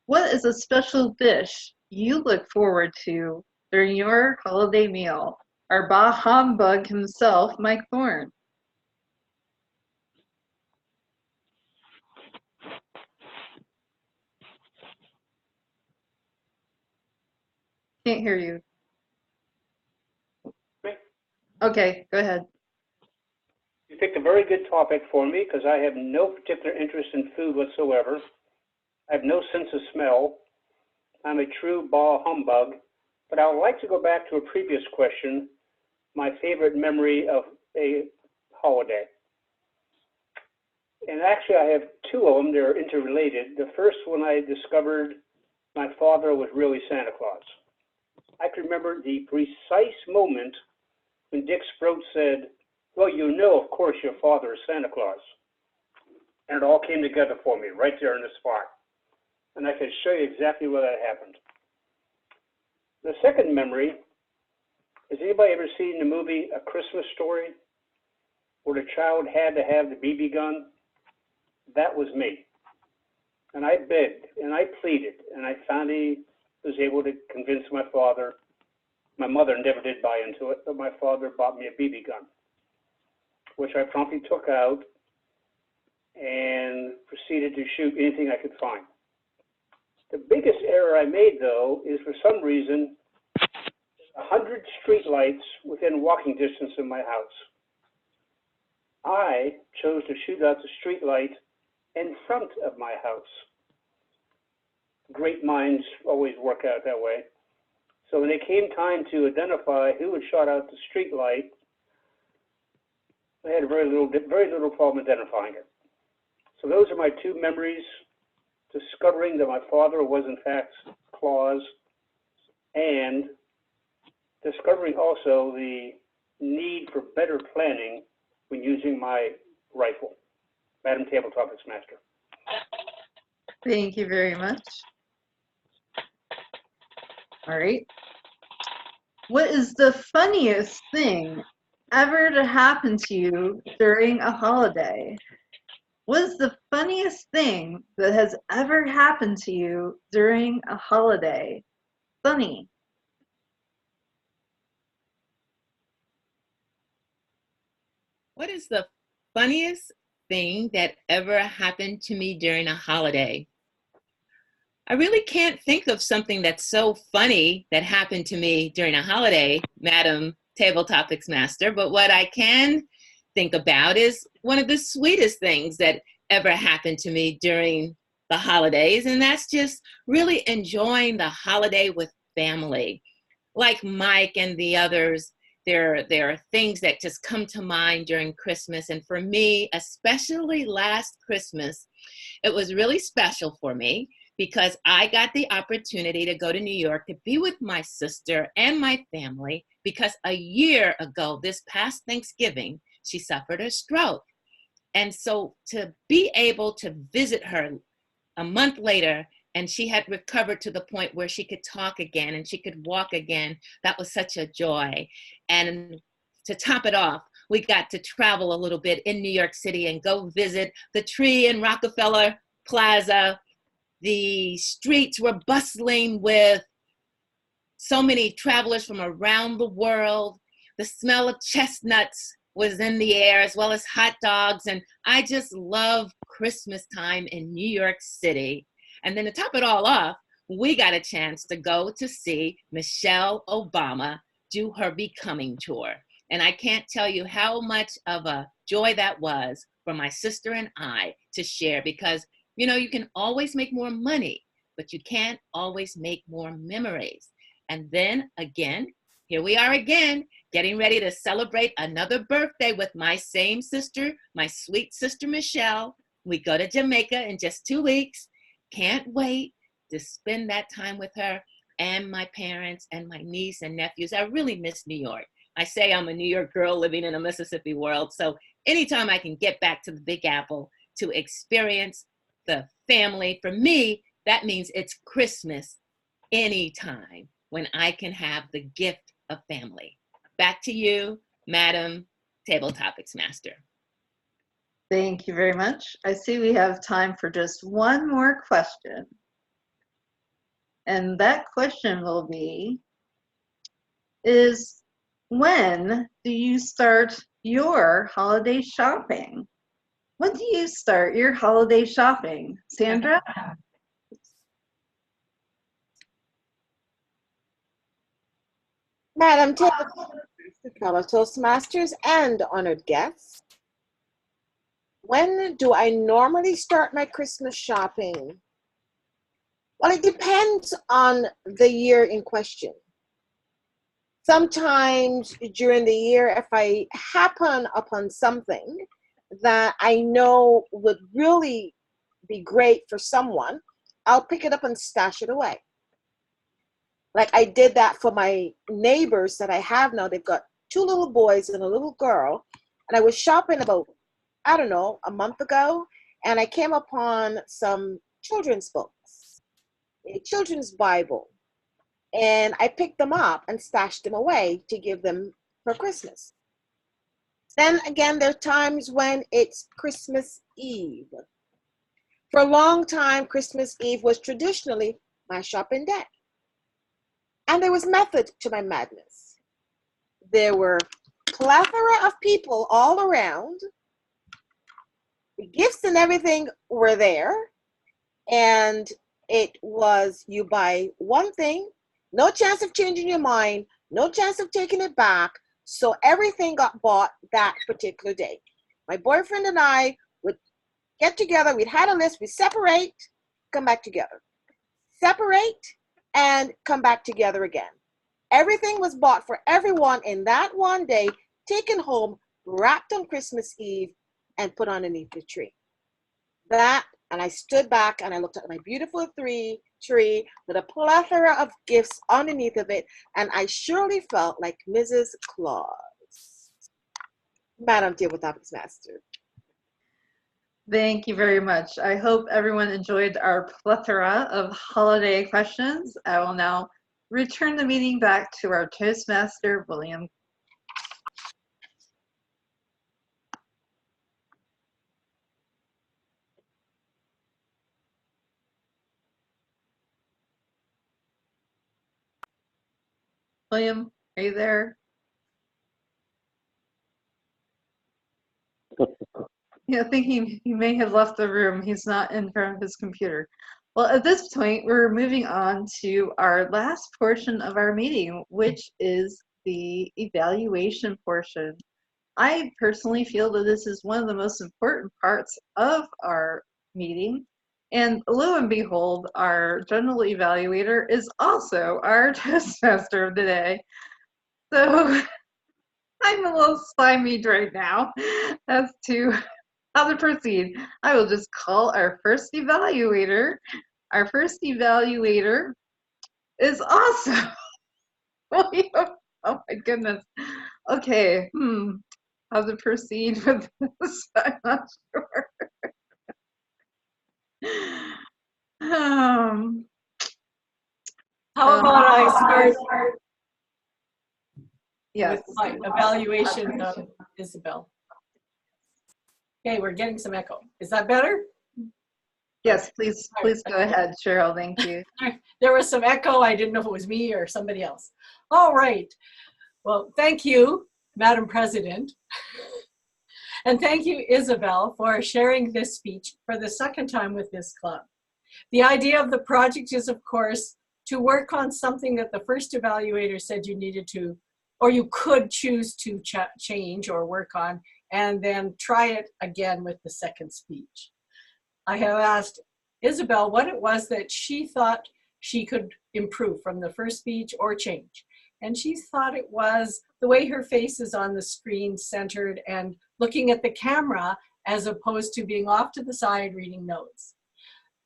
What is a special dish you look forward to during your holiday meal? Our bah humbug himself, Mike Thorn. Can't hear you. Okay, go ahead. You picked a very good topic for me because I have no particular interest in food whatsoever. I have no sense of smell. I'm a true bah humbug. But I would like to go back to a previous question, my favorite memory of a holiday. And actually I have two of them. They're interrelated. The first one, I discovered my father was really Santa Claus. I can remember the precise moment when Dick Sproat said, "Well, of course, your father is Santa Claus." And it all came together for me right there in the spot. And I can show you exactly where that happened. The second memory, has anybody ever seen the movie A Christmas Story, where the child had to have the BB gun? That was me. And I begged and I pleaded, and I finally was able to convince my father. My mother never did buy into it, but my father bought me a BB gun. which I promptly took out and proceeded to shoot anything I could find. The biggest error I made, though, is for some reason 100 street lights within walking distance of my house. I chose to shoot out the street light in front of my house. Great minds always work out that way. So when it came time to identify who had shot out the street light, I had very little problem identifying it. So those are my two memories: discovering that my father was in fact Claus, and discovering also the need for better planning when using my rifle. Madam Table Topics Master. Thank you very much. All right. What is the funniest thing ever to happen to you during a holiday? What is the funniest thing that has ever happened to you during a holiday? Sunny. What is the funniest thing that ever happened to me during a holiday? I really can't think of something that's so funny that happened to me during a holiday, Madam Table Topics Master, but what I can think about is one of the sweetest things that ever happened to me during the holidays, and that's just really enjoying the holiday with family. Like Mike and the others, there are things that just come to mind during Christmas, and for me, especially last Christmas, it was really special for me because I got the opportunity to go to New York to be with my sister and my family, because a year ago, this past Thanksgiving, she suffered a stroke. And so to be able to visit her a month later, and she had recovered to the point where she could talk again and she could walk again, that was such a joy. And to top it off, we got to travel a little bit in New York City and go visit the tree in Rockefeller Plaza. The streets were bustling with so many travelers from around the world. The smell of chestnuts was in the air, as well as hot dogs. And I just love Christmas time in New York City. And then to top it all off, we got a chance to go to see Michelle Obama do her Becoming tour. And I can't tell you how much of a joy that was for my sister and I to share, because you know, you can always make more money, but you can't always make more memories. And then again, here we are again, getting ready to celebrate another birthday with my same sister, my sweet sister, Michelle. We go to Jamaica in just 2 weeks. Can't wait to spend that time with her and my parents and my niece and nephews. I really miss New York. I say I'm a New York girl living in a Mississippi world. So anytime I can get back to the Big Apple to experience the family, for me, that means it's Christmas anytime when I can have the gift of family. Back to you, Madam Table Topics Master. Thank you very much. I see we have time for just one more question. And that question will be, is when do you start your holiday shopping? When do you start your holiday shopping? Sandra? Madam fellow Toastmasters and honored guests, when do I normally start my Christmas shopping? Well, it depends on the year in question. Sometimes during the year, if I happen upon something that I know would really be great for someone, I'll pick it up and stash it away. Like I did that for my neighbors that I have now. They've got 2 little boys and a little girl. And I was shopping about, I don't know, a month ago. And I came upon some children's books, a children's Bible. And I picked them up and stashed them away to give them for Christmas. Then again, there are times when it's Christmas Eve. For a long time, Christmas Eve was traditionally my shopping day. And there was method to my madness. There were plethora of people all around. The gifts and everything were there. And it was, you buy one thing, no chance of changing your mind, no chance of taking it back. So everything got bought that particular day. My boyfriend and I would get together. We'd had a list. We separate, come back together. Separate and come back together again. Everything was bought for everyone in that one day, taken home, wrapped on Christmas Eve, and put underneath the tree. That, and I stood back and I looked at my beautiful tree with a plethora of gifts underneath of it, and I surely felt like Mrs. Claus. Madam Toastmaster. Thank you very much. I hope everyone enjoyed our plethora of holiday questions. I will now return the meeting back to our Toastmaster, William. William, are you there? Yeah, I think he may have left the room. He's not in front of his computer. Well, at this point, we're moving on to our last portion of our meeting, which is the evaluation portion. I personally feel that this is one of the most important parts of our meeting. And lo and behold, our general evaluator is also our Toastmaster of the day. So I'm a little stymied right now as to how to proceed. I will just call our first evaluator. Our first evaluator is awesome. William. Oh my goodness. Okay, how to proceed with this? I'm not sure. How about I start yes. with my evaluation of Isabel? Okay, we're getting some echo. Is that better? Yes, please go ahead, Cheryl. Thank you. There was some echo. I didn't know if it was me or somebody else. All right. Well, thank you, Madam President. And thank you, Isabel, for sharing this speech for the second time with this club. The idea of the project is, of course, to work on something that the first evaluator said you needed to, or you could choose to change or work on, and then try it again with the second speech. I have asked Isabel what it was that she thought she could improve from the first speech or change. And she thought it was the way her face is on the screen, centered and looking at the camera, as opposed to being off to the side reading notes.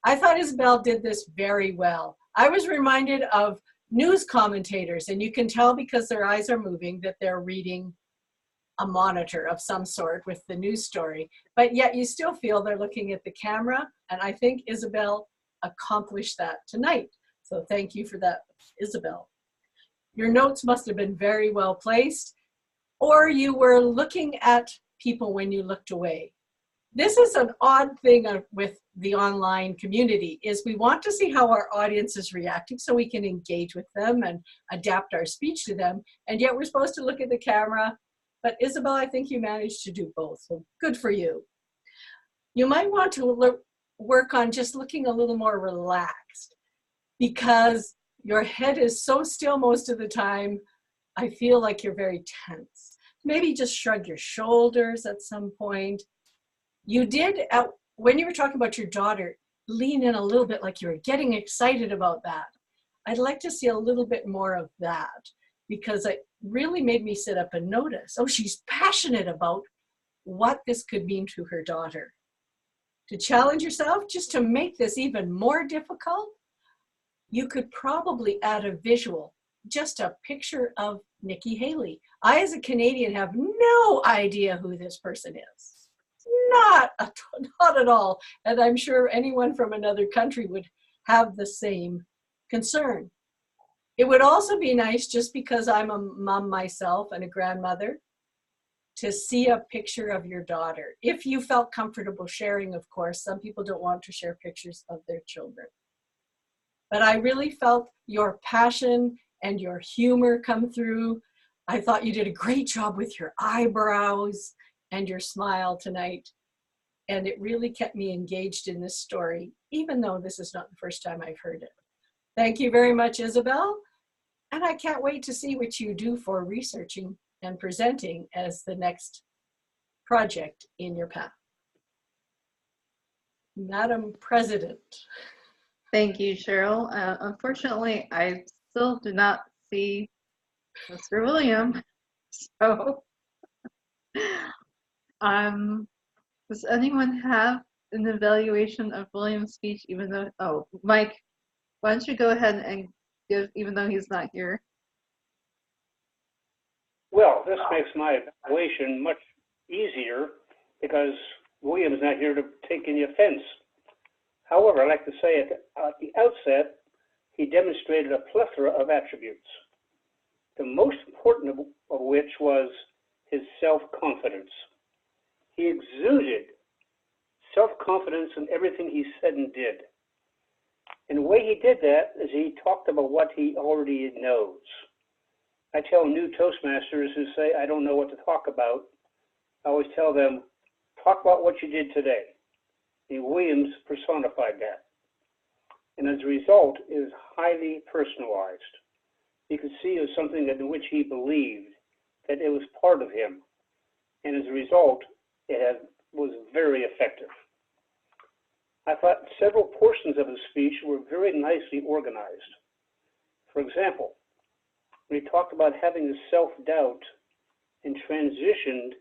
I thought Isabel did this very well. I was reminded of news commentators, and you can tell because their eyes are moving that they're reading a monitor of some sort with the news story, but yet you still feel they're looking at the camera, and I think Isabel accomplished that tonight. So thank you for that, Isabel. Your notes must have been very well placed, or you were looking at people when you looked away. This is an odd thing with the online community, is we want to see how our audience is reacting so we can engage with them and adapt our speech to them, and yet we're supposed to look at the camera. But Isabel, I think you managed to do both, so good for you. You might want to work on just looking a little more relaxed, because your head is so still most of the time, I feel like you're very tense. Maybe just shrug your shoulders at some point. You did, when you were talking about your daughter, lean in a little bit like you were getting excited about that. I'd like to see a little bit more of that, because it really made me sit up and notice, oh, she's passionate about what this could mean to her daughter. To challenge yourself, just to make this even more difficult, you could probably add a visual, just a picture of Nikki Haley. I, as a Canadian, have no idea who this person is. Not at all. And I'm sure anyone from another country would have the same concern. It would also be nice, just because I'm a mom myself and a grandmother, to see a picture of your daughter. If you felt comfortable sharing, of course. Some people don't want to share pictures of their children. But I really felt your passion and your humor come through. I thought you did a great job with your eyebrows and your smile tonight. And it really kept me engaged in this story, even though this is not the first time I've heard it. Thank you very much, Isabel. And I can't wait to see what you do for researching and presenting as the next project in your path. Madam President. Thank you, Cheryl. Unfortunately, I still do not see Mr. William. So, does anyone have an evaluation of William's speech, even though, oh, Mike, why don't you go ahead and give, even though he's not here? Well, this makes my evaluation much easier because William's not here to take any offense. However, I'd like to say at the outset, he demonstrated a plethora of attributes, the most important of which was his self-confidence. He exuded self-confidence in everything he said and did. And the way he did that is he talked about what he already knows. I tell new Toastmasters who say, I don't know what to talk about, I always tell them, talk about what you did today. And Williams personified that. And as a result, it was highly personalized. You could see it was something in which he believed, that it was part of him. And as a result, it was very effective. I thought several portions of his speech were very nicely organized. For example, when he talked about having the self-doubt and transitioned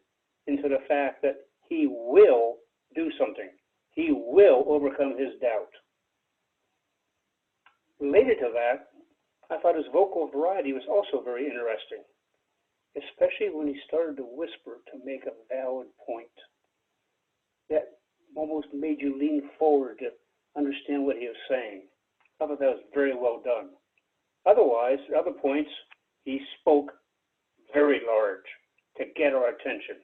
into the fact that he will do something. He will overcome his doubt. Related to that, I thought his vocal variety was also very interesting, especially when he started to whisper to make a valid point. That almost made you lean forward to understand what he was saying. I thought that was very well done. Otherwise, at other points, he spoke very large to get our attention.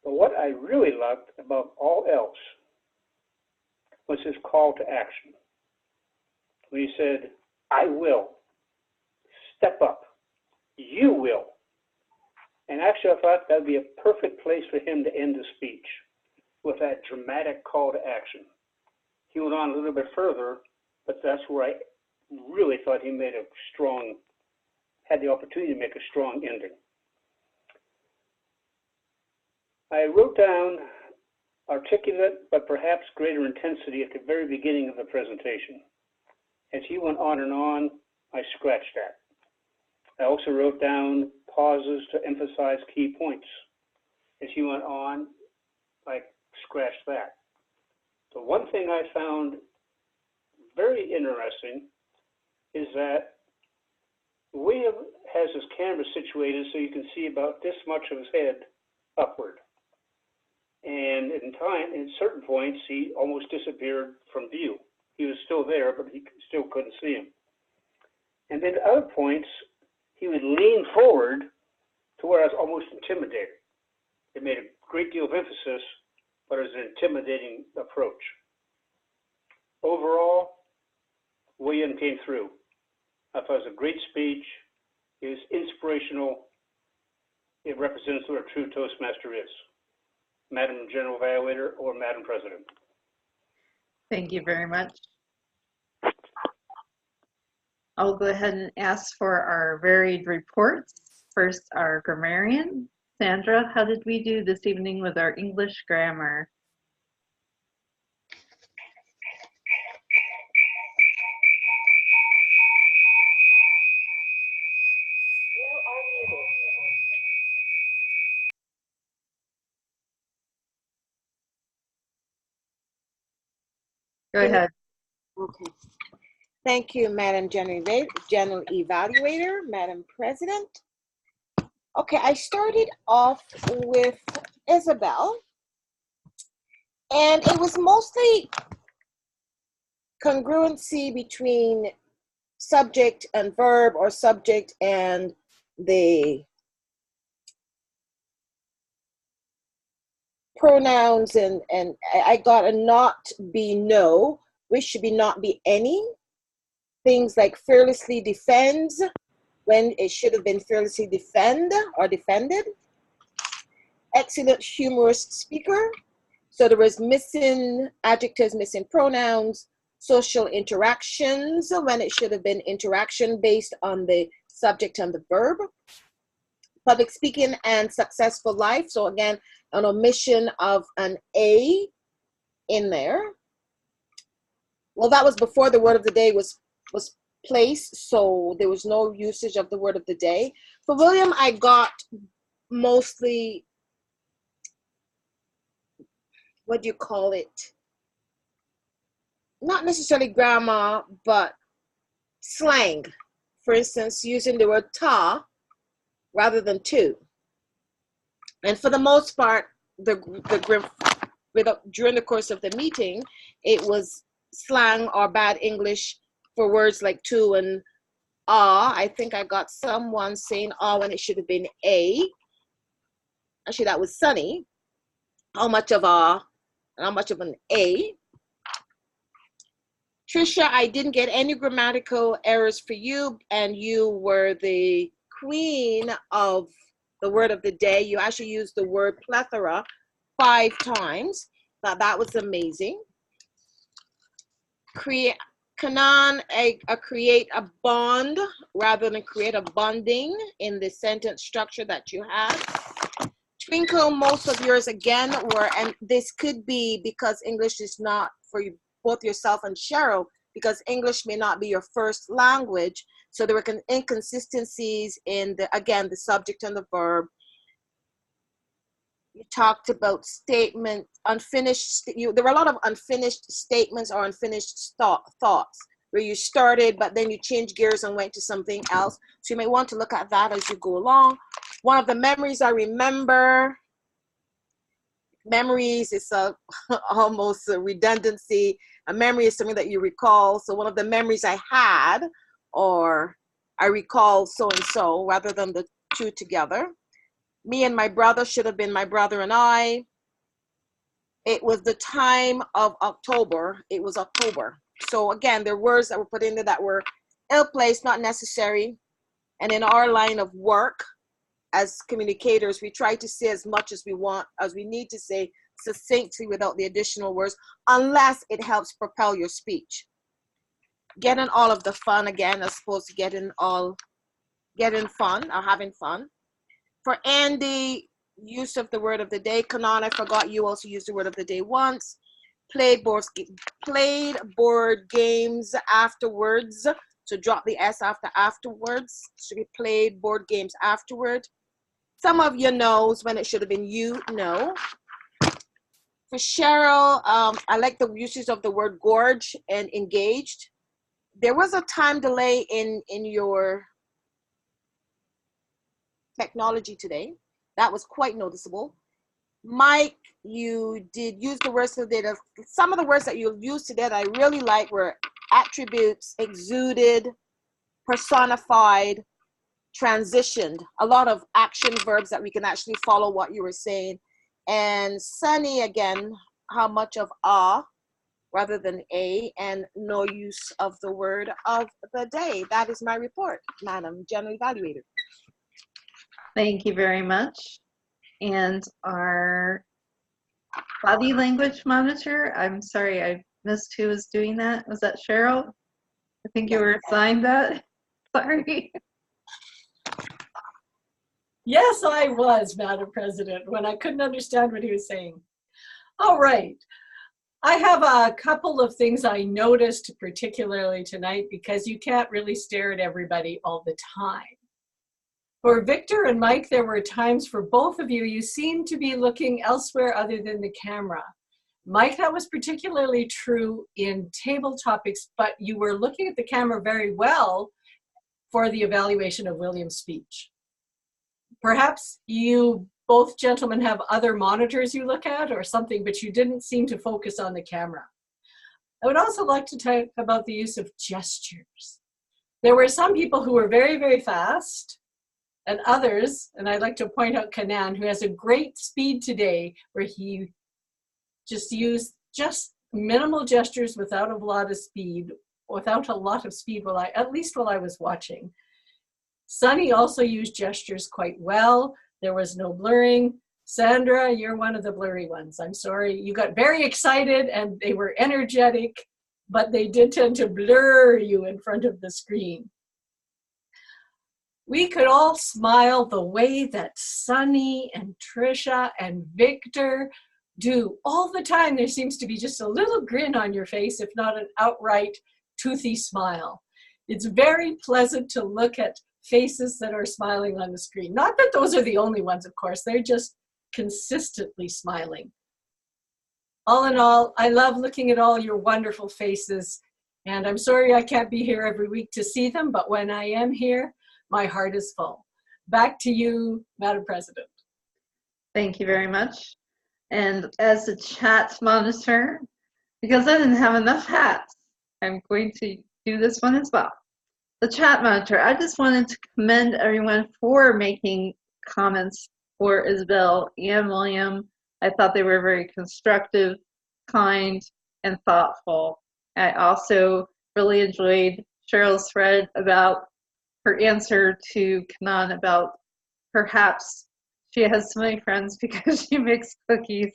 But what I really loved above all else was his call to action. When he said, I will, step up, you will. And actually I thought that would be a perfect place for him to end the speech with that dramatic call to action. He went on a little bit further, but that's where I really thought he made had the opportunity to make a strong ending. I wrote down articulate, but perhaps greater intensity at the very beginning of the presentation. As he went on, I scratched that. I also wrote down pauses to emphasize key points. As he went on, I scratched that. The one thing I found very interesting is that William has his camera situated so you can see about this much of his head upward. And in certain points, he almost disappeared from view. He was still there, but he still couldn't see him. And then at other points, he would lean forward to where I was almost intimidated. It made a great deal of emphasis, but it was an intimidating approach. Overall, William came through. I thought it was a great speech. It was inspirational. It represents what a true Toastmaster is. Madam General Evaluator or Madam President. Thank you very much. I'll go ahead and ask for our varied reports. First, our grammarian. Sandra, how did we do this evening with our English grammar? Go ahead. Okay. Thank you, Madam General Evaluator, Madam President. Okay, I started off with Isabel, and it was mostly congruency between subject and verb, or subject and the pronouns, and I got a not be no, which should be not be any. Things like fearlessly defends, when it should have been fearlessly defended. Excellent humorous speaker. So there was missing adjectives, missing pronouns. Social interactions when it should have been interaction based on the subject and the verb. Public speaking and successful life. So again, an omission of an A in there. Well, that was before the word of the day was placed, so there was no usage of the word of the day. For William, I got mostly, what do you call it? Not necessarily grammar, but slang. For instance, using the word ta rather than to. And for the most part, during the course of the meeting, it was slang or bad English for words like to and I think I got someone saying when it should have been a. Actually, that was Sunny. How much of and how much of an A? Tricia, I didn't get any grammatical errors for you, and you were the queen of the word of the day. You actually used the word plethora 5 times. Now that was amazing. Kannan, create a bond rather than create a bonding in the sentence structure that you had. Twinkle, most of yours again were, and this could be because English is not for you, both yourself and Cheryl, because English may not be your first language. So there were inconsistencies in the subject and the verb. You talked about statement, unfinished, there were a lot of unfinished statements or unfinished thoughts where you started, but then you changed gears and went to something else. So you may want to look at that as you go along. One of the memories I remember, memories is almost a redundancy. A memory is something that you recall. So one of the memories I had, or I recall so-and-so rather than the two together. Me and my brother should have been my brother and I. It was the time of October. It was October. So again, there were words that were put in there that were ill-placed, not necessary. And in our line of work, as communicators, we try to say as much as we need to say succinctly without the additional words, unless it helps propel your speech. Getting all of the fun again, as opposed to getting fun or having fun. For Andy, use of the word of the day. Kannan, I forgot you also used the word of the day once. Played board games afterwards. So drop the S after afterwards. Should be played board games afterward. Some of you knows when it should have been you know. For Cheryl, I like the usage of the word gorge and engaged. There was a time delay in your technology today. That was quite noticeable. Mike, you did use the words of the day. Some of the words that you used today that I really like were attributes, exuded, personified, transitioned. A lot of action verbs that we can actually follow what you were saying. And Sunny, again, how much of rather than a, and no use of the word of the day. That is my report, Madam General Evaluator. Thank you very much. And our body language monitor, I'm sorry, I missed who was doing that. Was that Cheryl? I think you were assigned that. Sorry. Yes, I was, Madam President, when I couldn't understand what he was saying. All right. I have a couple of things I noticed particularly tonight because you can't really stare at everybody all the time. For Victor and Mike, there were times for both of you, you seemed to be looking elsewhere other than the camera. Mike, that was particularly true in table topics, but you were looking at the camera very well for the evaluation of William's speech. Perhaps you both gentlemen have other monitors you look at or something, but you didn't seem to focus on the camera. I would also like to talk about the use of gestures. There were some people who were very, very fast, and others, and I'd like to point out Kannan, who has a great speed today, where he just used just minimal gestures without a lot of speed, at least while I was watching. Sunny also used gestures quite well. There was no blurring. Sandra, you're one of the blurry ones. I'm sorry. You got very excited and they were energetic, but they did tend to blur you in front of the screen. We could all smile the way that Sunny and Tricia and Victor do all the time. There seems to be just a little grin on your face, if not an outright toothy smile. It's very pleasant to look at faces that are smiling on the screen. Not that those are the only ones, of course. They're just consistently smiling. All in all, I love looking at all your wonderful faces. And I'm sorry I can't be here every week to see them, but when I am here, my heart is full. Back to you, Madam President. Thank you very much. And as the chat monitor, because I didn't have enough hats, I'm going to do this one as well. The chat monitor, I just wanted to commend everyone for making comments for Isabel and William. I thought they were very constructive, kind, and thoughtful. I also really enjoyed Cheryl's thread about her answer to Kannan about perhaps she has so many friends because she makes cookies,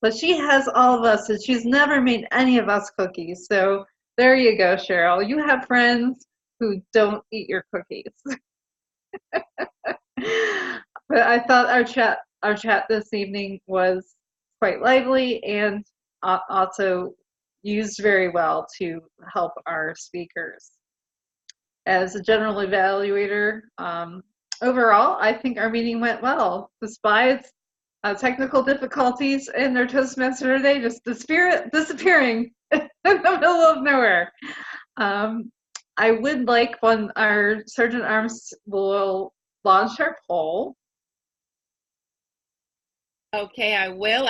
but she has all of us and she's never made any of us cookies. So there you go, Cheryl. You have friends who don't eat your cookies. But I thought our chat this evening was quite lively and also used very well to help our speakers. As a general evaluator, overall, I think our meeting went well, despite technical difficulties in their Toastmaster today, just disappearing in the middle of nowhere. I would like when our Sergeant Arms will launch our poll. Okay, I will.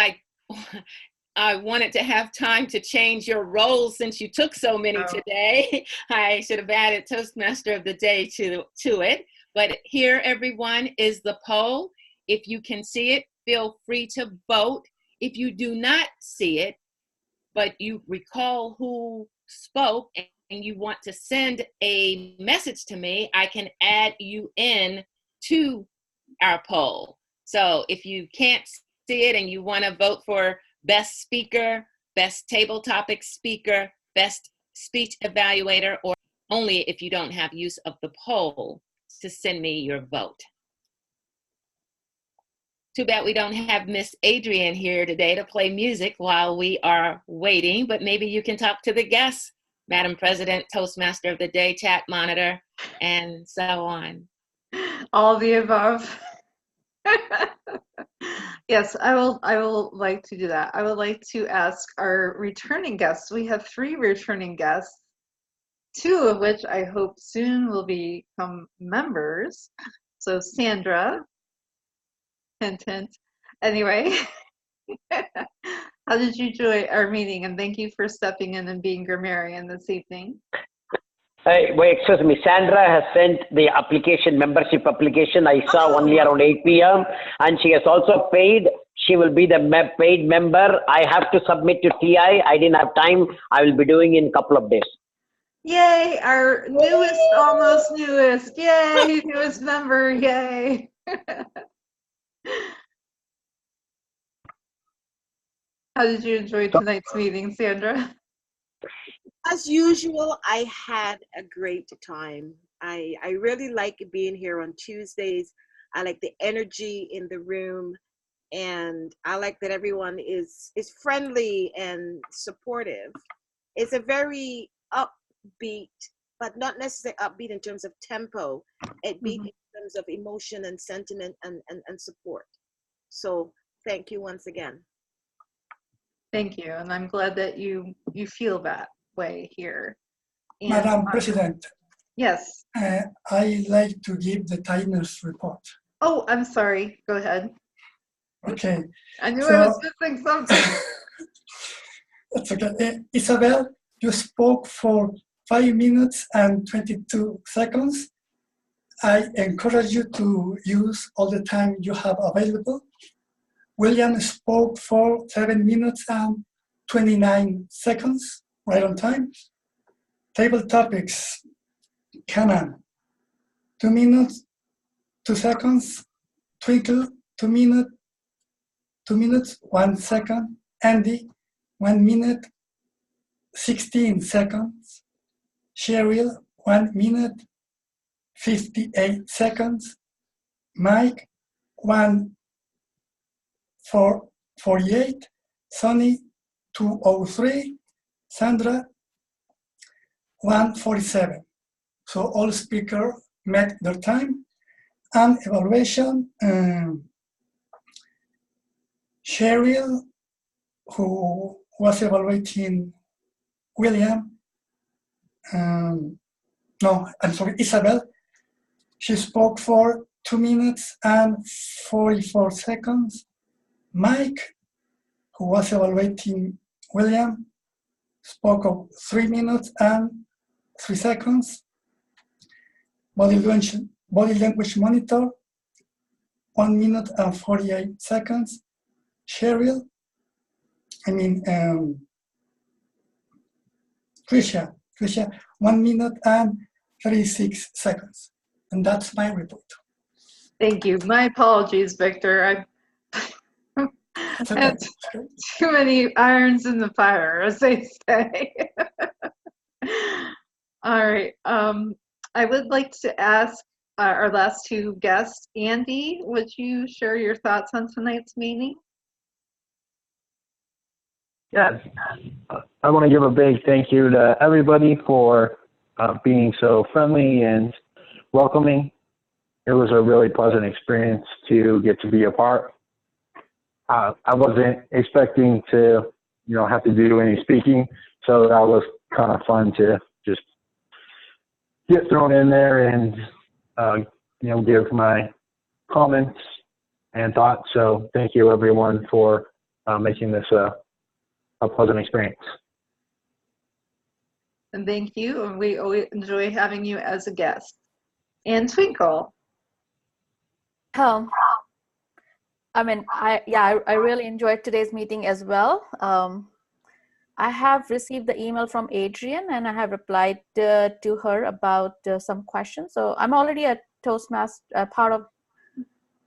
I wanted to have time to change your roles since you took so many today. I should have added Toastmaster of the Day to it. But here, everyone, is the poll. If you can see it, feel free to vote. If you do not see it, but you recall who spoke and you want to send a message to me, I can add you in to our poll. So if you can't see it and you want to vote for best speaker, best table topic speaker, best speech evaluator, or only if you don't have use of the poll to send me your vote. Too bad we don't have Miss Adrienne here today to play music while we are waiting, but maybe you can talk to the guests, Madam President, Toastmaster of the Day, chat monitor, and so on. All of the above. Yes, I will like to do that. I would like to ask our returning guests. We have 3 returning guests, 2 of which I hope soon will become members. So Sandra, hint, hint. Anyway, how did you enjoy our meeting? And thank you for stepping in and being grammarian this evening. Wait, excuse me. Sandra has sent the application, membership application. I saw only around 8 p.m. and she has also paid. She will be the paid member. I have to submit to TI. I didn't have time. I will be doing in a couple of days. Yay, our newest, almost newest. Yay, newest member. Yay. How did you enjoy tonight's meeting, Sandra? As usual, I had a great time. I really like being here on Tuesdays. I like the energy in the room, and I like that everyone is friendly and supportive. It's a very upbeat, but not necessarily upbeat in terms of tempo. Upbeat in terms of emotion and sentiment and support. So thank you once again. Thank you, and I'm glad that you feel that way here. And, Madam President. Yes. I like to give the timer's report. Oh, I'm sorry. Go ahead. Okay. I knew I was missing something. That's okay. Isabel, you spoke for 5 minutes and 22 seconds. I encourage you to use all the time you have available. William spoke for 7 minutes and 29 seconds. Right on time. Table topics, Kannan, 2 minutes 2 seconds. Twinkle, 2 minutes. 2 minutes, 1 second. Andy, 1 minute, 16 seconds. Cheryl, 1 minute, 58 seconds. Mike, 1:48. Sonny, 2:03. Sandra, 1:47. So all speakers met their time. And evaluation, Cheryl, who was evaluating William, Isabel, she spoke for 2 minutes and 44 seconds. Mike, who was evaluating William, spoke of 3 minutes and 3 seconds. Body language monitor, 1 minute and 48 seconds. Cheryl, Tricia, 1 minute and 36 seconds. And that's my report. Thank you. My apologies, Victor. I have too many irons in the fire, as they say. All right. I would like to ask our last two guests. Andy, would you share your thoughts on tonight's meeting? Yes, I want to give a big thank you to everybody for being so friendly and welcoming. It was a really pleasant experience to get to be a part. I wasn't expecting to, have to do any speaking, so that was kind of fun to just get thrown in there and, give my comments and thoughts. So thank you, everyone, for making this a pleasant experience. And thank you. And we always enjoy having you as a guest. And Twinkle. I really enjoyed today's meeting as well. I have received the email from Adrian and I have replied to her about some questions. So I'm already a Toastmaster, part of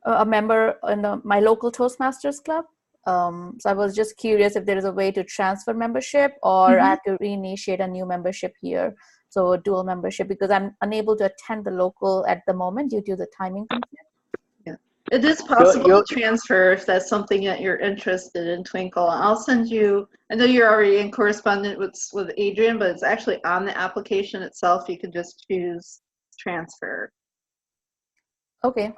a member in my local Toastmasters club. So I was just curious if there is a way to transfer membership or I have to reinitiate a new membership here. So dual membership, because I'm unable to attend the local at the moment due to the timing conflict. Yeah. It is possible to transfer if that's something that you're interested in, Twinkle. I'll send you, I know you're already in correspondence with Adrian, but it's actually on the application itself. You can just choose transfer. Okay.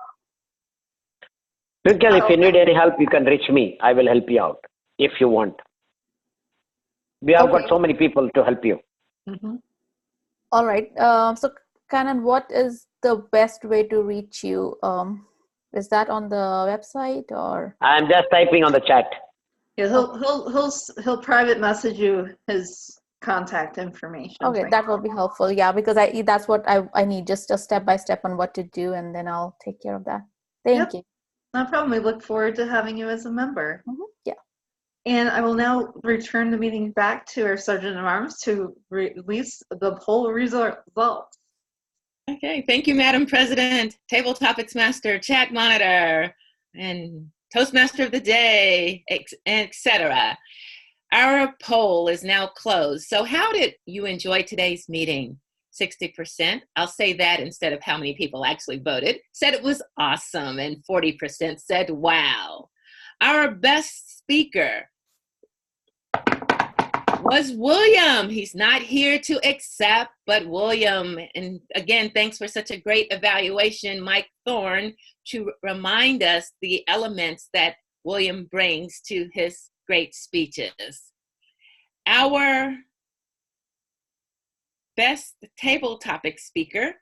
Twinkle, if you need any help, you can reach me. I will help you out if you want. We have got so many people to help you. All right. So, Kannan, what is the best way to reach you? Is that on the website or? I'm just typing on the chat. Yeah, he'll private message you his contact information. Okay, that will be helpful. Yeah, because that's what I need, just a step by step on what to do, and then I'll take care of that. Thank you. No problem. We look forward to having you as a member. Yeah. And I will now return the meeting back to our Sergeant at Arms to release the poll results. Okay, thank you, Madam President, Table Topics Master, Chat Monitor, and Toastmaster of the Day, etc. Our poll is now closed. So how did you enjoy today's meeting? 60%, I'll say that instead of how many people actually voted, said it was awesome, and 40% said wow. Our best speaker was William. He's not here to accept, but William, and again, thanks for such a great evaluation, Mike Thorn, to remind us the elements that William brings to his great speeches. Our best table topic speaker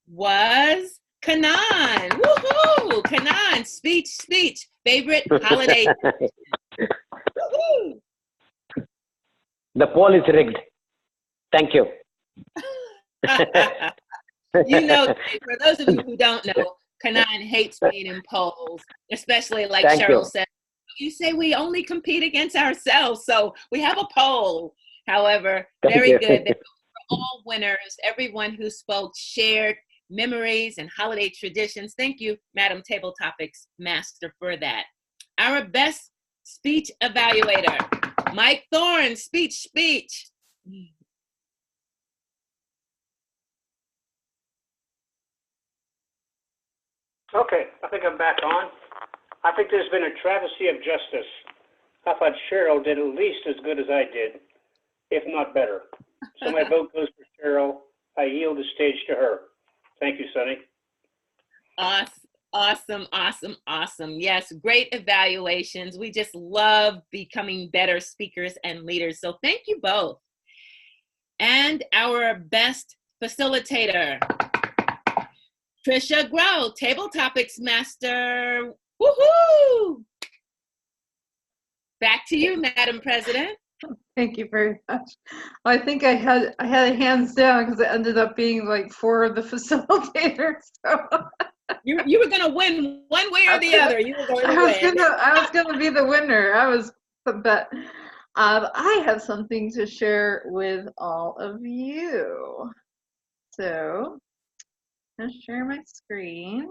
was Kannan. Woohoo! Kannan, speech. Favorite holiday. Woohoo! The poll is rigged. Thank you. For those of you who don't know, Kannan hates being in polls, especially like Thank Cheryl you. said. You say we only compete against ourselves, so we have a poll. However, very good. They were all winners. Everyone who spoke shared memories and holiday traditions. Thank you, Madam Table Topics Master, for that. Our best speech evaluator, Mike Thorn, speech. Okay, I think I'm back on. I think there's been a travesty of justice. I thought Cheryl did at least as good as I did, if not better. So my vote goes for Cheryl. I yield the stage to her. Thank you, Sonny. Awesome. Yes, great evaluations. We just love becoming better speakers and leaders. So thank you both. And our best facilitator, Tricia Grow, Table Topics Master. Woohoo! Back to you, Madam President. Thank you very much. I think I had a hands down because it ended up being like 4 of the facilitators. So. You were gonna win one way or the other. You were going to win. I was gonna be the winner. But I have something to share with all of you. So I'm gonna share my screen,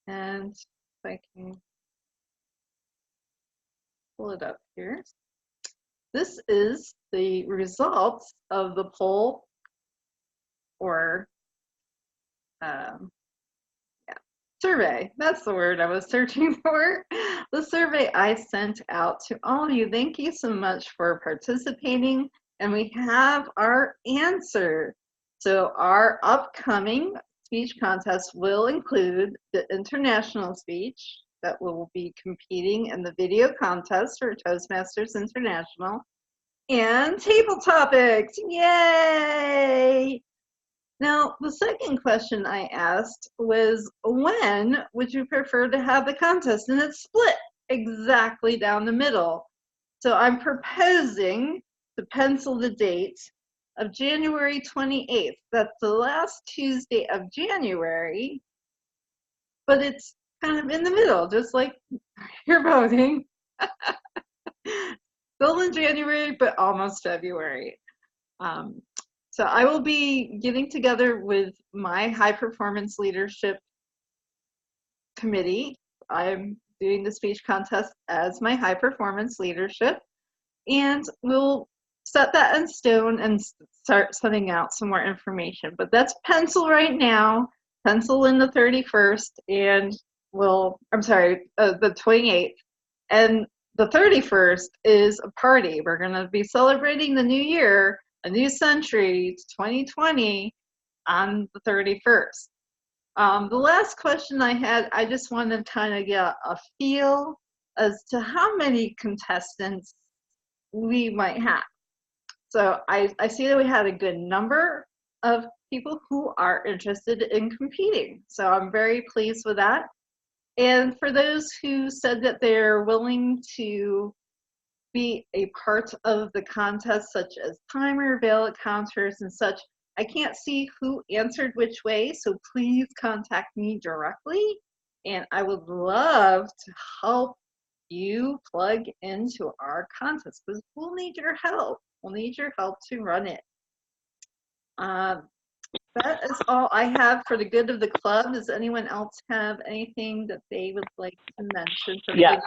and if I can pull it up here. This is the results of the poll, or survey. That's the word I was searching for. The survey I sent out to all of you. Thank you so much for participating. And we have our answer. So our upcoming speech contest will include the international speech that will be competing in the video contest for Toastmasters International, and table topics. Yay! Now, the second question I asked was, when would you prefer to have the contest? And it's split exactly down the middle. So I'm proposing to pencil the date of January 28th. That's the last Tuesday of January, but it's kind of in the middle, just like you're voting. Still in January, but almost February. So I will be getting together with my high performance leadership committee. I'm doing the speech contest as my high performance leadership, and we'll set that in stone and start sending out some more information. But that's pencil right now, pencil in the 31st, and the 28th. And the 31st is a party. We're gonna be celebrating the new year, a new century, 2020, on the 31st. The last question I had, I just wanted to kind of get a feel as to how many contestants we might have. So I see that we had a good number of people who are interested in competing. So I'm very pleased with that. And for those who said that they're willing to be a part of the contest, such as timer, ballot counters, and such, I can't see who answered which way, so please contact me directly, and I would love to help you plug into our contest, because we'll need your help. We'll need your help to run it. That is all I have for the good of the club. Does anyone else have anything that they would like to mention? Yeah.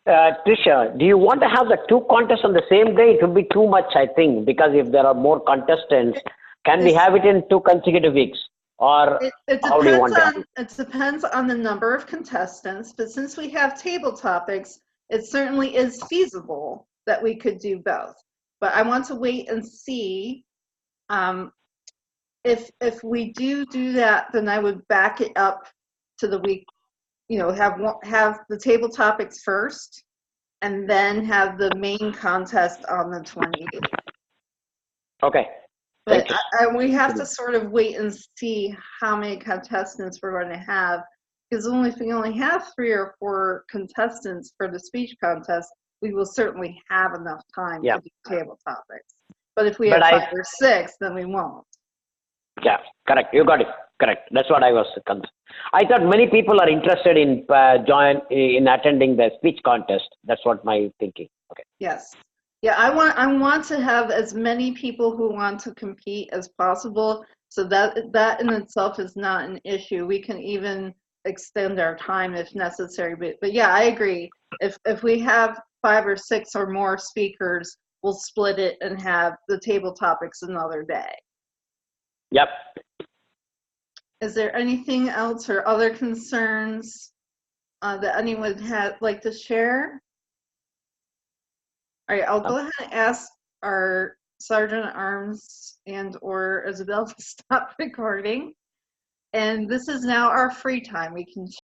Tricia, do you want to have the 2 contests on the same day? It would be too much, I think, because if there are more contestants, can we have it in 2 consecutive weeks? Or how do you want to? It depends on the number of contestants, but since we have table topics, it certainly is feasible that we could do both. But I want to wait and see. If we do that, then I would back it up to the week, have the table topics first, and then have the main contest on the 28th. Okay. But we have to sort of wait and see how many contestants we're going to have, because if we only have 3 or 4 contestants for the speech contest, we will certainly have enough time to do table topics. But if we have 5 or 6, then we won't. Yeah, correct. You got it. Correct. That's what I was concerned. I thought many people are interested in attending the speech contest. That's what my thinking. Okay. Yes. Yeah, I want to have as many people who want to compete as possible. So that in itself is not an issue. We can even extend our time if necessary. But yeah, I agree. If we have 5 or 6 or more speakers, we'll split it and have the table topics another day. Yep. Is there anything else or other concerns that anyone would like to share? All right, I'll go ahead and ask our Sergeant at Arms and or Isabel to stop recording. And this is now our free time. We can